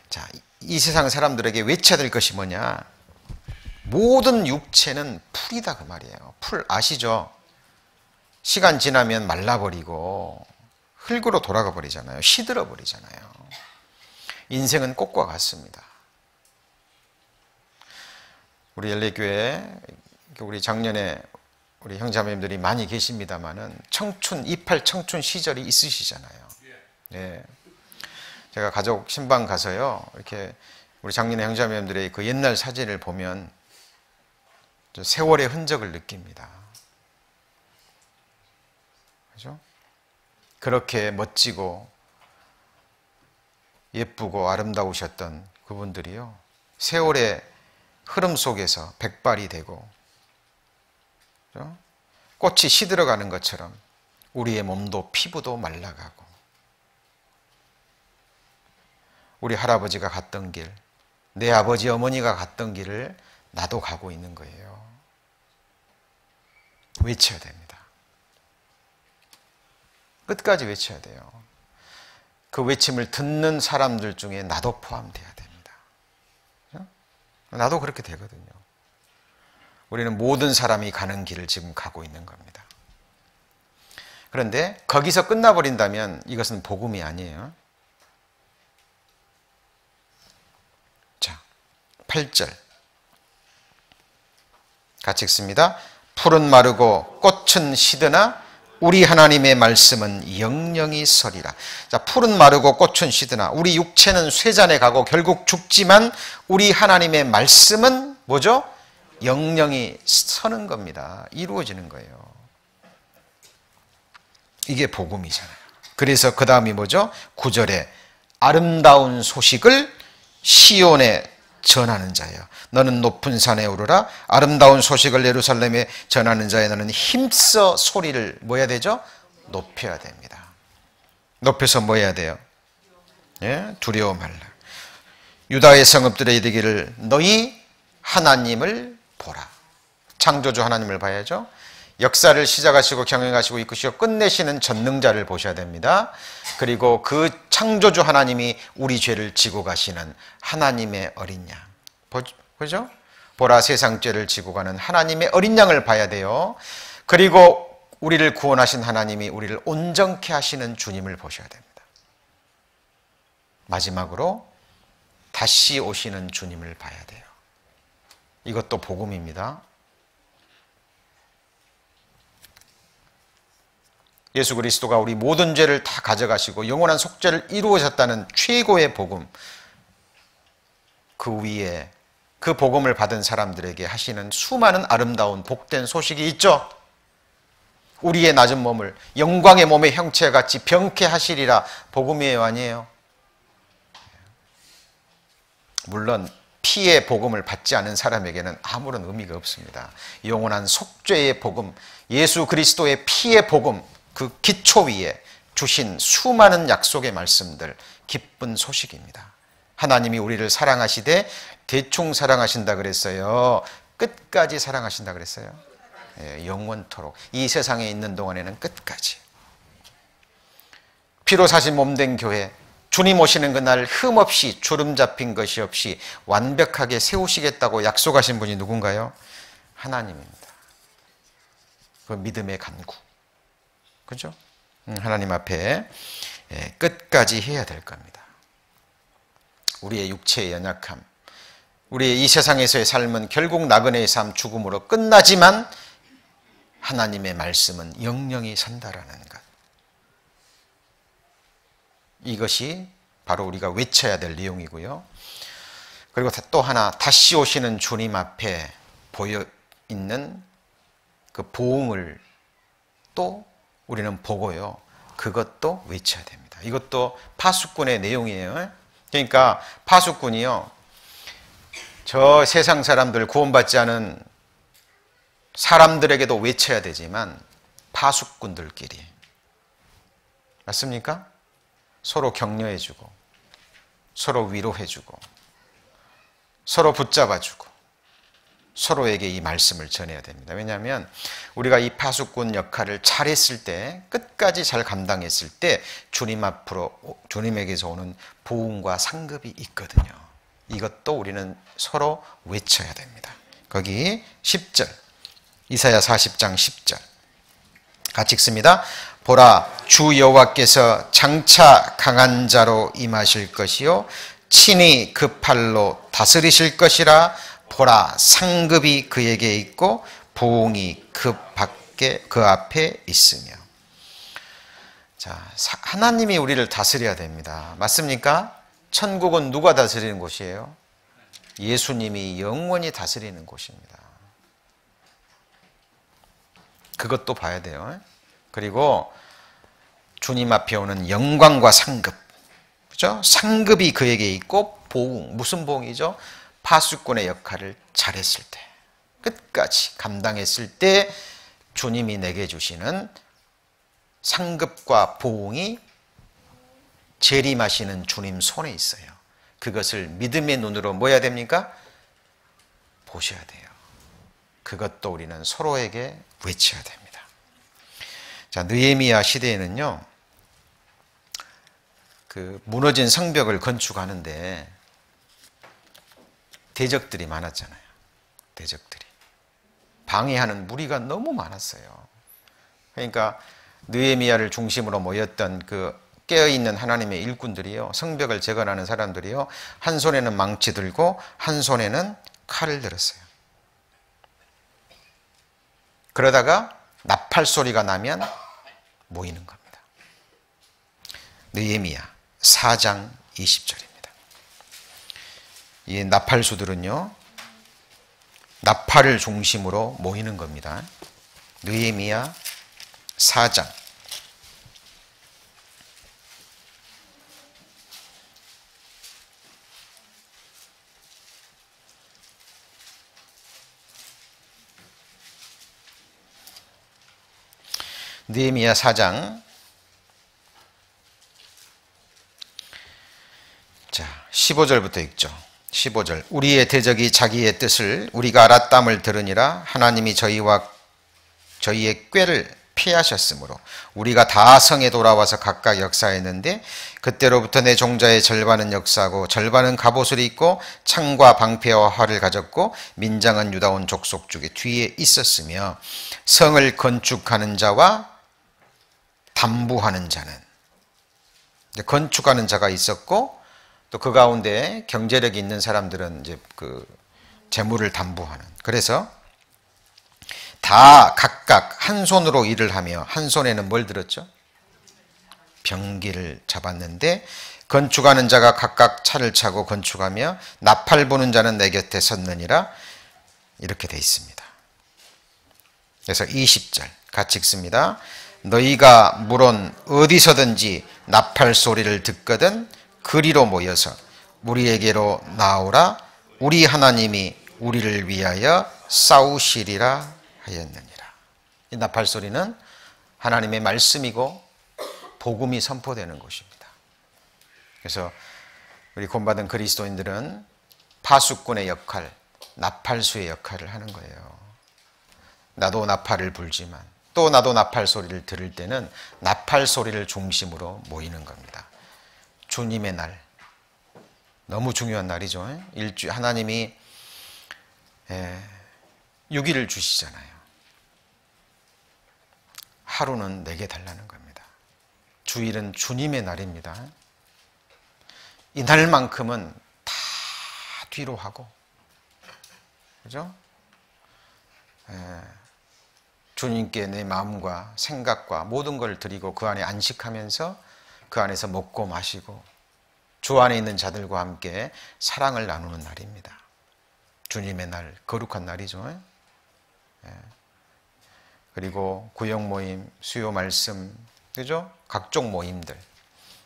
자, 이 세상 사람들에게 외쳐야 될 것이 뭐냐? 모든 육체는 풀이다 그 말이에요. 풀 아시죠? 시간 지나면 말라버리고 흙으로 돌아가 버리잖아요. 시들어 버리잖아요. 인생은 꽃과 같습니다. 우리 연례교회 우리 작년에 우리 형제자매님들이 많이 계십니다만은 이팔 청춘 시절이 있으시잖아요. 네. 제가 가족 신방 가서요 이렇게 우리 작년에 형제자매님들의 그 옛날 사진을 보면 세월의 흔적을 느낍니다. 그죠? 그렇게 멋지고 예쁘고 아름다우셨던 그분들이요 세월의 흐름 속에서 백발이 되고 그죠? 꽃이 시들어가는 것처럼 우리의 몸도 피부도 말라가고 우리 할아버지가 갔던 길, 내 아버지 어머니가 갔던 길을 나도 가고 있는 거예요. 외쳐야 됩니다. 끝까지 외쳐야 돼요. 그 외침을 듣는 사람들 중에 나도 포함돼야 됩니다. 나도 그렇게 되거든요. 우리는 모든 사람이 가는 길을 지금 가고 있는 겁니다. 그런데 거기서 끝나버린다면 이것은 복음이 아니에요. 자, 8절 같이 읽습니다. 풀은 마르고 꽃은 시드나 우리 하나님의 말씀은 영영이 서리라. 자, 풀은 마르고 꽃은 시드나 우리 육체는 쇠잔에 가고 결국 죽지만 우리 하나님의 말씀은 뭐죠? 영영이 서는 겁니다. 이루어지는 거예요. 이게 복음이잖아요. 그래서 그 다음이 뭐죠? 9절에 아름다운 소식을 시온에 전하는 자여 너는 높은 산에 오르라. 아름다운 소식을 예루살렘에 전하는 자여 너는 힘써 소리를 뭐 해야 되죠? 높여야 됩니다. 높여서 뭐 해야 돼요? 예? 두려워 말라. 유다의 성읍들에 이르기를 너희 하나님을 보라. 창조주 하나님을 봐야죠. 역사를 시작하시고 경영하시고 이끄시고 끝내시는 전능자를 보셔야 됩니다. 그리고 그 창조주 하나님이 우리 죄를 지고 가시는 하나님의 어린 양. 그죠? 보라 세상 죄를 지고 가는 하나님의 어린 양을 봐야 돼요. 그리고 우리를 구원하신 하나님이 우리를 온전케 하시는 주님을 보셔야 됩니다. 마지막으로 다시 오시는 주님을 봐야 돼요. 이것도 복음입니다. 예수 그리스도가 우리 모든 죄를 다 가져가시고 영원한 속죄를 이루어졌다는 최고의 복음, 그 위에 그 복음을 받은 사람들에게 하시는 수많은 아름다운 복된 소식이 있죠. 우리의 낮은 몸을 영광의 몸의 형체같이 병케 하시리라. 복음이에요, 아니에요? 물론 피의 복음을 받지 않은 사람에게는 아무런 의미가 없습니다. 영원한 속죄의 복음, 예수 그리스도의 피의 복음, 그 기초 위에 주신 수많은 약속의 말씀들, 기쁜 소식입니다. 하나님이 우리를 사랑하시되 대충 사랑하신다 그랬어요? 끝까지 사랑하신다 그랬어요? 예, 영원토록. 이 세상에 있는 동안에는 끝까지. 피로 사신 몸된 교회, 주님 오시는 그날 흠없이 주름 잡힌 것이 없이 완벽하게 세우시겠다고 약속하신 분이 누군가요? 하나님입니다. 그 믿음의 간구. 그죠? 하나님 앞에 끝까지 해야 될 겁니다. 우리의 육체의 연약함, 우리의 이 세상에서의 삶은 결국 나그네의 삶, 죽음으로 끝나지만 하나님의 말씀은 영영이 산다라는 것. 이것이 바로 우리가 외쳐야 될 내용이고요. 그리고 또 하나, 다시 오시는 주님 앞에 보여 있는 그 보응을 또 우리는 보고요. 그것도 외쳐야 됩니다. 이것도 파수꾼의 내용이에요. 그러니까 파수꾼이요, 저 세상 사람들, 구원받지 않은 사람들에게도 외쳐야 되지만 파수꾼들끼리, 맞습니까? 서로 격려해주고 서로 위로해주고 서로 붙잡아주고 서로에게 이 말씀을 전해야 됩니다. 왜냐하면 우리가 이 파수꾼 역할을 잘했을 때, 끝까지 잘 감당했을 때 주님 앞으로, 주님에게서 오는 보응과 상급이 있거든요. 이것도 우리는 서로 외쳐야 됩니다. 거기 10절, 이사야 40장 10절 같이 읽습니다. 보라, 주 여호와께서 장차 강한 자로 임하실 것이요 친히 그 팔로 다스리실 것이라. 보라, 상급이 그에게 있고 보응이 그 앞에 있으며. 자, 하나님이 우리를 다스려야 됩니다. 맞습니까? 천국은 누가 다스리는 곳이에요? 예수님이 영원히 다스리는 곳입니다. 그것도 봐야 돼요. 그리고 주님 앞에 오는 영광과 상급, 그죠? 상급이 그에게 있고 보응, 무슨 보응이죠? 파수꾼의 역할을 잘했을 때, 끝까지 감당했을 때 주님이 내게 주시는 상급과 보응이 재림하시는 주님 손에 있어요. 그것을 믿음의 눈으로 뭐 해야 됩니까? 보셔야 돼요. 그것도 우리는 서로에게 외쳐야 됩니다. 자, 느헤미야 시대에는요, 그 무너진 성벽을 건축하는데 대적들이 많았잖아요. 대적들이 방해하는 무리가 너무 많았어요. 그러니까 느헤미야를 중심으로 모였던 그 깨어있는 하나님의 일꾼들이요, 성벽을 재건하는 사람들이요, 한 손에는 망치 들고 한 손에는 칼을 들었어요. 그러다가 나팔 소리가 나면 모이는 겁니다. 느헤미야 4장 20절입니다. 이 나팔수들은요, 나팔을 중심으로 모이는 겁니다. 느헤미야 4장. 느헤미야 4장. 자, 15절부터 읽죠. 15절. 우리의 대적이 자기의 뜻을 우리가 알았담을 들으니라. 하나님이 저희와 저희의 꾀를 피하셨으므로 우리가 다 성에 돌아와서 각각 역사했는데, 그때로부터 내 종자의 절반은 역사하고 절반은 갑옷을 입고 창과 방패와 활을 가졌고, 민장은 유다 온 족속 중에 뒤에 있었으며, 성을 건축하는 자와 담부하는 자는, 건축하는 자가 있었고, 또 그 가운데 경제력이 있는 사람들은 이제 그 재물을 담보하는. 그래서 다 각각 한 손으로 일을 하며, 한 손에는 뭘 들었죠? 병기를 잡았는데, 건축하는 자가 각각 차를 차고 건축하며 나팔 부는 자는 내 곁에 섰느니라. 이렇게 돼 있습니다. 그래서 20절 같이 읽습니다. 너희가 물론 어디서든지 나팔 소리를 듣거든 그리로 모여서 우리에게로 나오라. 우리 하나님이 우리를 위하여 싸우시리라 하였느니라. 이 나팔 소리는 하나님의 말씀이고 복음이 선포되는 곳입니다. 그래서 우리 구원받은 그리스도인들은 파수꾼의 역할, 나팔수의 역할을 하는 거예요. 나도 나팔을 불지만 또 나도 나팔 소리를 들을 때는 나팔 소리를 중심으로 모이는 겁니다. 주님의 날, 너무 중요한 날이죠. 하나님이 6일을 주시잖아요. 하루는 내게 달라는 겁니다. 주일은 주님의 날입니다. 이 날만큼은 다 뒤로 하고, 그죠? 주님께 내 마음과 생각과 모든 걸 드리고 그 안에 안식하면서 그 안에서 먹고 마시고 주 안에 있는 자들과 함께 사랑을 나누는 날입니다. 주님의 날, 거룩한 날이죠. 그리고 구역 모임, 수요 말씀, 그죠? 각종 모임들,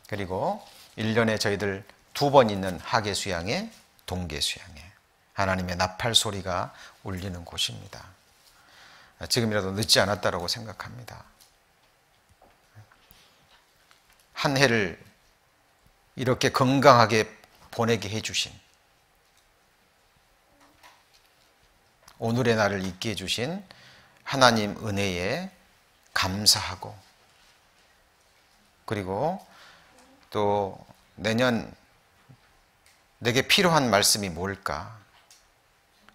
그리고 1년에 저희들 2번 있는 하계 수양회, 동계 수양회, 하나님의 나팔 소리가 울리는 곳입니다. 지금이라도 늦지 않았다라고 생각합니다. 한 해를 이렇게 건강하게 보내게 해주신, 오늘의 날을 있게 해주신 하나님 은혜에 감사하고, 그리고 또 내년 내게 필요한 말씀이 뭘까?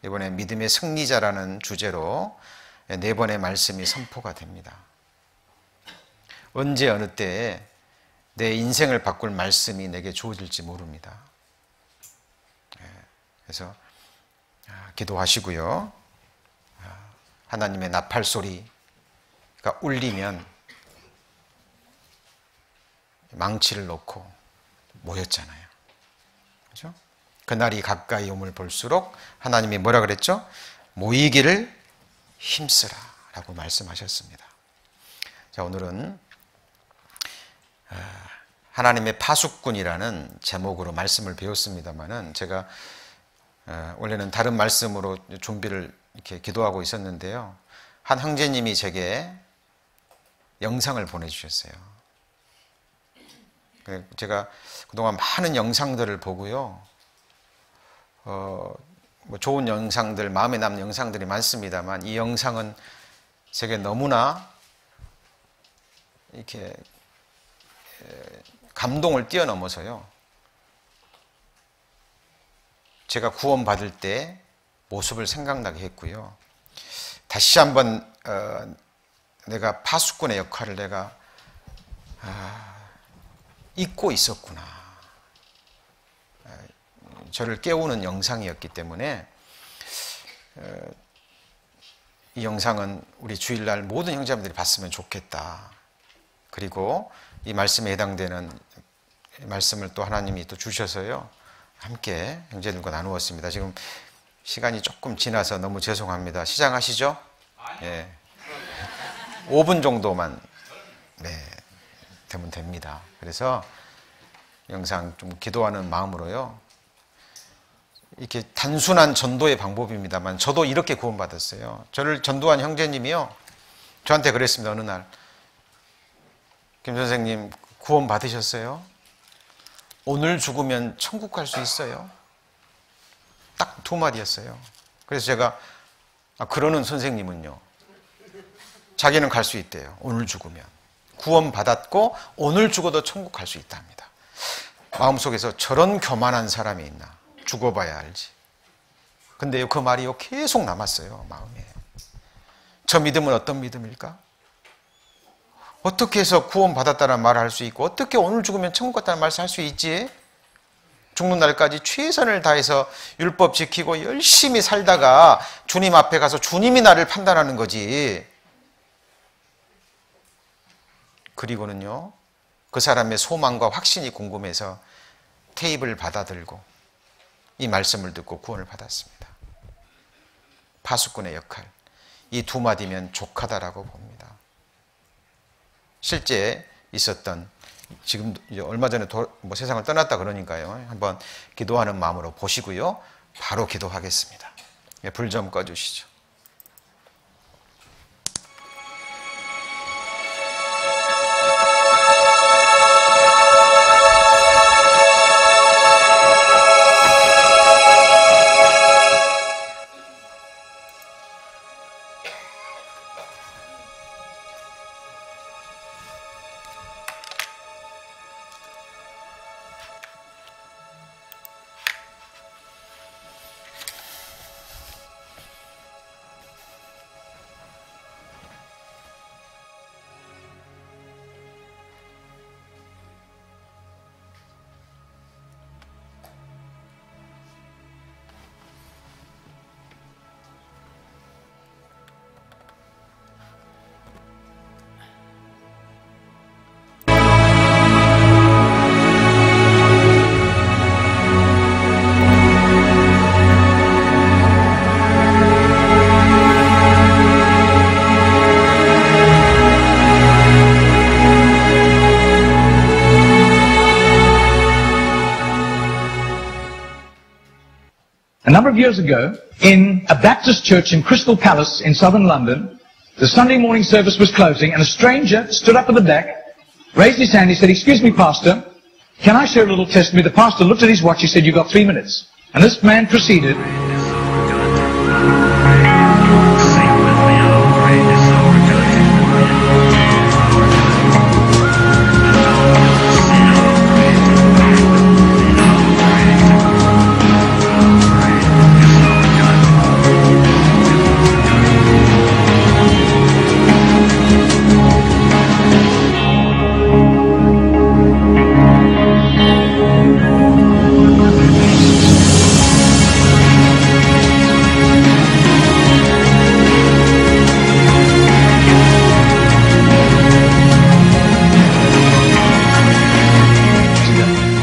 이번에 믿음의 승리자라는 주제로 4번의 말씀이 선포가 됩니다. 언제 어느 때에 내 인생을 바꿀 말씀이 내게 주어질지 모릅니다. 그래서 기도하시고요. 하나님의 나팔 소리가 울리면 망치를 놓고 모였잖아요. 그렇죠? 그날이 가까이 오물 볼수록 하나님이 뭐라 그랬죠? 모이기를 힘쓰라 라고 말씀하셨습니다. 자, 오늘은 하나님의 파수꾼이라는 제목으로 말씀을 배웠습니다만은, 제가 원래는 다른 말씀으로 준비를 이렇게 기도하고 있었는데요. 한 형제님이 제게 영상을 보내주셨어요. 제가 그동안 많은 영상들을 보고요. 뭐 좋은 영상들, 마음에 남는 영상들이 많습니다만, 이 영상은 제게 너무나 이렇게 감동을 뛰어넘어서요, 제가 구원받을 때 모습을 생각나게 했고요. 다시 한번 내가 파수꾼의 역할을 내가 잊고 있었구나, 저를 깨우는 영상이었기 때문에 이 영상은 우리 주일날 모든 형제님들이 봤으면 좋겠다, 그리고 이 말씀에 해당되는 말씀을 또 하나님이 또 주셔서요, 함께 형제들과 나누었습니다. 지금 시간이 조금 지나서 너무 죄송합니다. 시작하시죠? 예. 5분 정도만 되면 됩니다. 그래서 영상 좀 기도하는 마음으로요, 이렇게 단순한 전도의 방법입니다만 저도 이렇게 구원받았어요. 저를 전도한 형제님이요, 저한테 그랬습니다. 어느 날, 김 선생님 구원 받으셨어요? 오늘 죽으면 천국 갈 수 있어요? 딱 2마디였어요. 그래서 제가, 그러는 선생님은요, 자기는 갈 수 있대요. 오늘 죽으면. 구원 받았고 오늘 죽어도 천국 갈 수 있답니다. 마음속에서 저런 교만한 사람이 있나? 죽어봐야 알지. 근데요, 그 말이요 계속 남았어요, 마음에. 저 믿음은 어떤 믿음일까? 어떻게 해서 구원 받았다는 말을 할 수 있고, 어떻게 오늘 죽으면 천국 갔다는 말을 할 수 있지? 죽는 날까지 최선을 다해서 율법 지키고 열심히 살다가 주님 앞에 가서 주님이 나를 판단하는 거지. 그리고는요, 그 사람의 소망과 확신이 궁금해서 테이블을 받아들고 이 말씀을 듣고 구원을 받았습니다. 파수꾼의 역할, 이 2마디면 족하다라고 봅니다. 실제 있었던, 지금 얼마 전에 세상을 떠났다 그러니까요, 한번 기도하는 마음으로 보시고요, 바로 기도하겠습니다. 불 좀 꺼주시죠. A number of years ago, in a Baptist church in Crystal Palace in southern London, the Sunday morning service was closing and a stranger stood up at the back, raised his hand, he said, "Excuse me, Pastor, can I share a little testimony?" The pastor looked at his watch, he said, "You've got 3 minutes." And this man proceeded.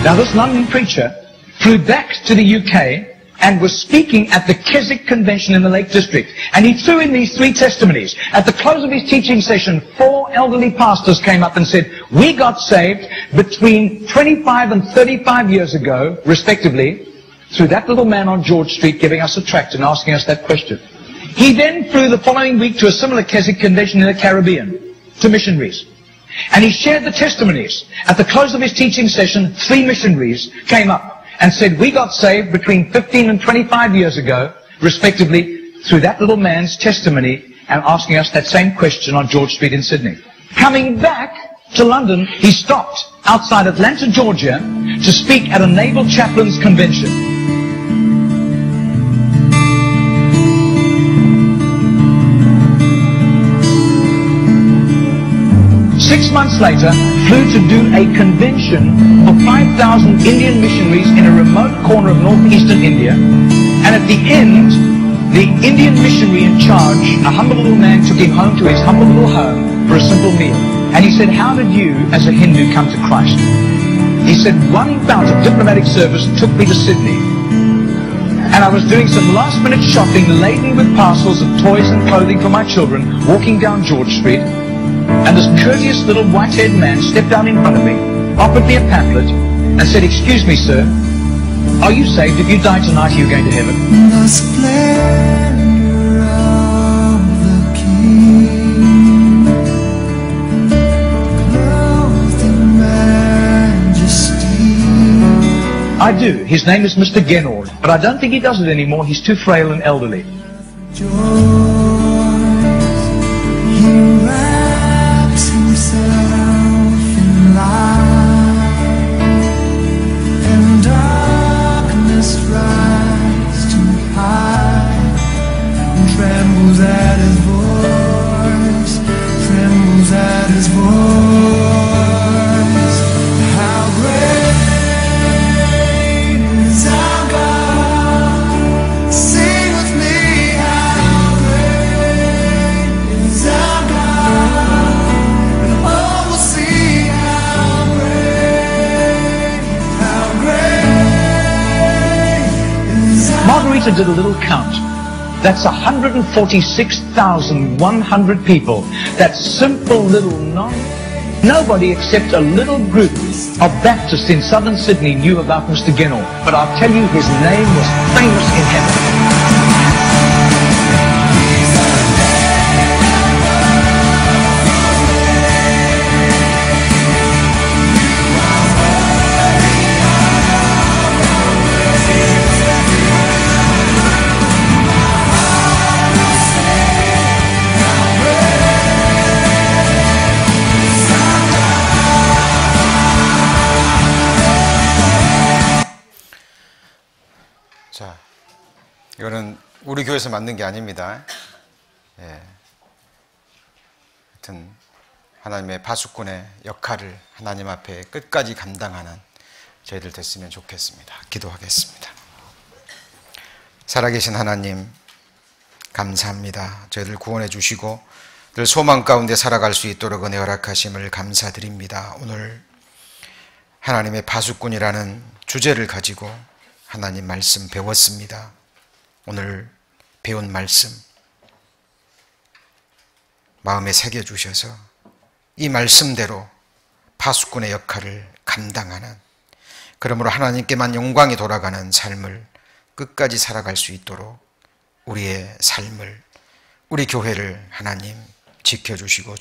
Now this London preacher flew back to the UK and was speaking at the Keswick Convention in the Lake District. And he threw in these 3 testimonies. At the close of his teaching session, 4 elderly pastors came up and said, "We got saved between 25 and 35 years ago, respectively, through that little man on George Street giving us a tract and asking us that question." He then flew the following week to a similar Keswick Convention in the Caribbean, to missionaries. And he shared the testimonies. At the close of his teaching session, 3 missionaries came up and said, "We got saved between 15 and 25 years ago, respectively, through that little man's testimony and asking us that same question on George Street in Sydney." Coming back to London, he stopped outside Atlanta, Georgia, to speak at a naval chaplains convention. 6 months later, flew to do a convention for 5,000 Indian missionaries in a remote corner of northeastern India. And at the end, the Indian missionary in charge, a humble little man, took him home to his humble little home for a simple meal. And he said, how did you, as a Hindu, come to Christ? He said, one bout of diplomatic service took me to Sydney. And I was doing some last-minute shopping laden with parcels of toys and clothing for my children, walking down George Street. And this courteous little white-haired man stepped down in front of me, offered me a pamphlet, and said, excuse me, sir, are you saved? If you die tonight, are you going to heaven? The splendor of the King, clothed in majesty. I do. His name is Mr. Genord, but I don't think he does it anymore. He's too frail and elderly. Joys, he wraps himself in light, and darkness rise too high, and trembles at his voice, trembles at his voice. How great is our God? Sing with me, how great is our God? And all will see how great is our Margarita did a little count. That's 146,100 people. That simple little nobody except a little group of Baptists in southern Sydney knew about Mr. Genord. But I'll tell you, his name was famous in heaven. 자, 이거는 우리 교회에서 만든 게 아닙니다. 예. 하여튼 하나님의 파수꾼의 역할을 하나님 앞에 끝까지 감당하는 저희들 됐으면 좋겠습니다. 기도하겠습니다. 살아계신 하나님, 감사합니다. 저희들 구원해 주시고 늘 소망 가운데 살아갈 수 있도록 은혜 허락하심을 감사드립니다. 오늘 하나님의 파수꾼이라는 주제를 가지고 하나님 말씀 배웠습니다. 오늘 배운 말씀 마음에 새겨주셔서 이 말씀대로 파수꾼의 역할을 감당하는, 그러므로 하나님께만 영광이 돌아가는 삶을 끝까지 살아갈 수 있도록 우리의 삶을, 우리 교회를 하나님 지켜주시고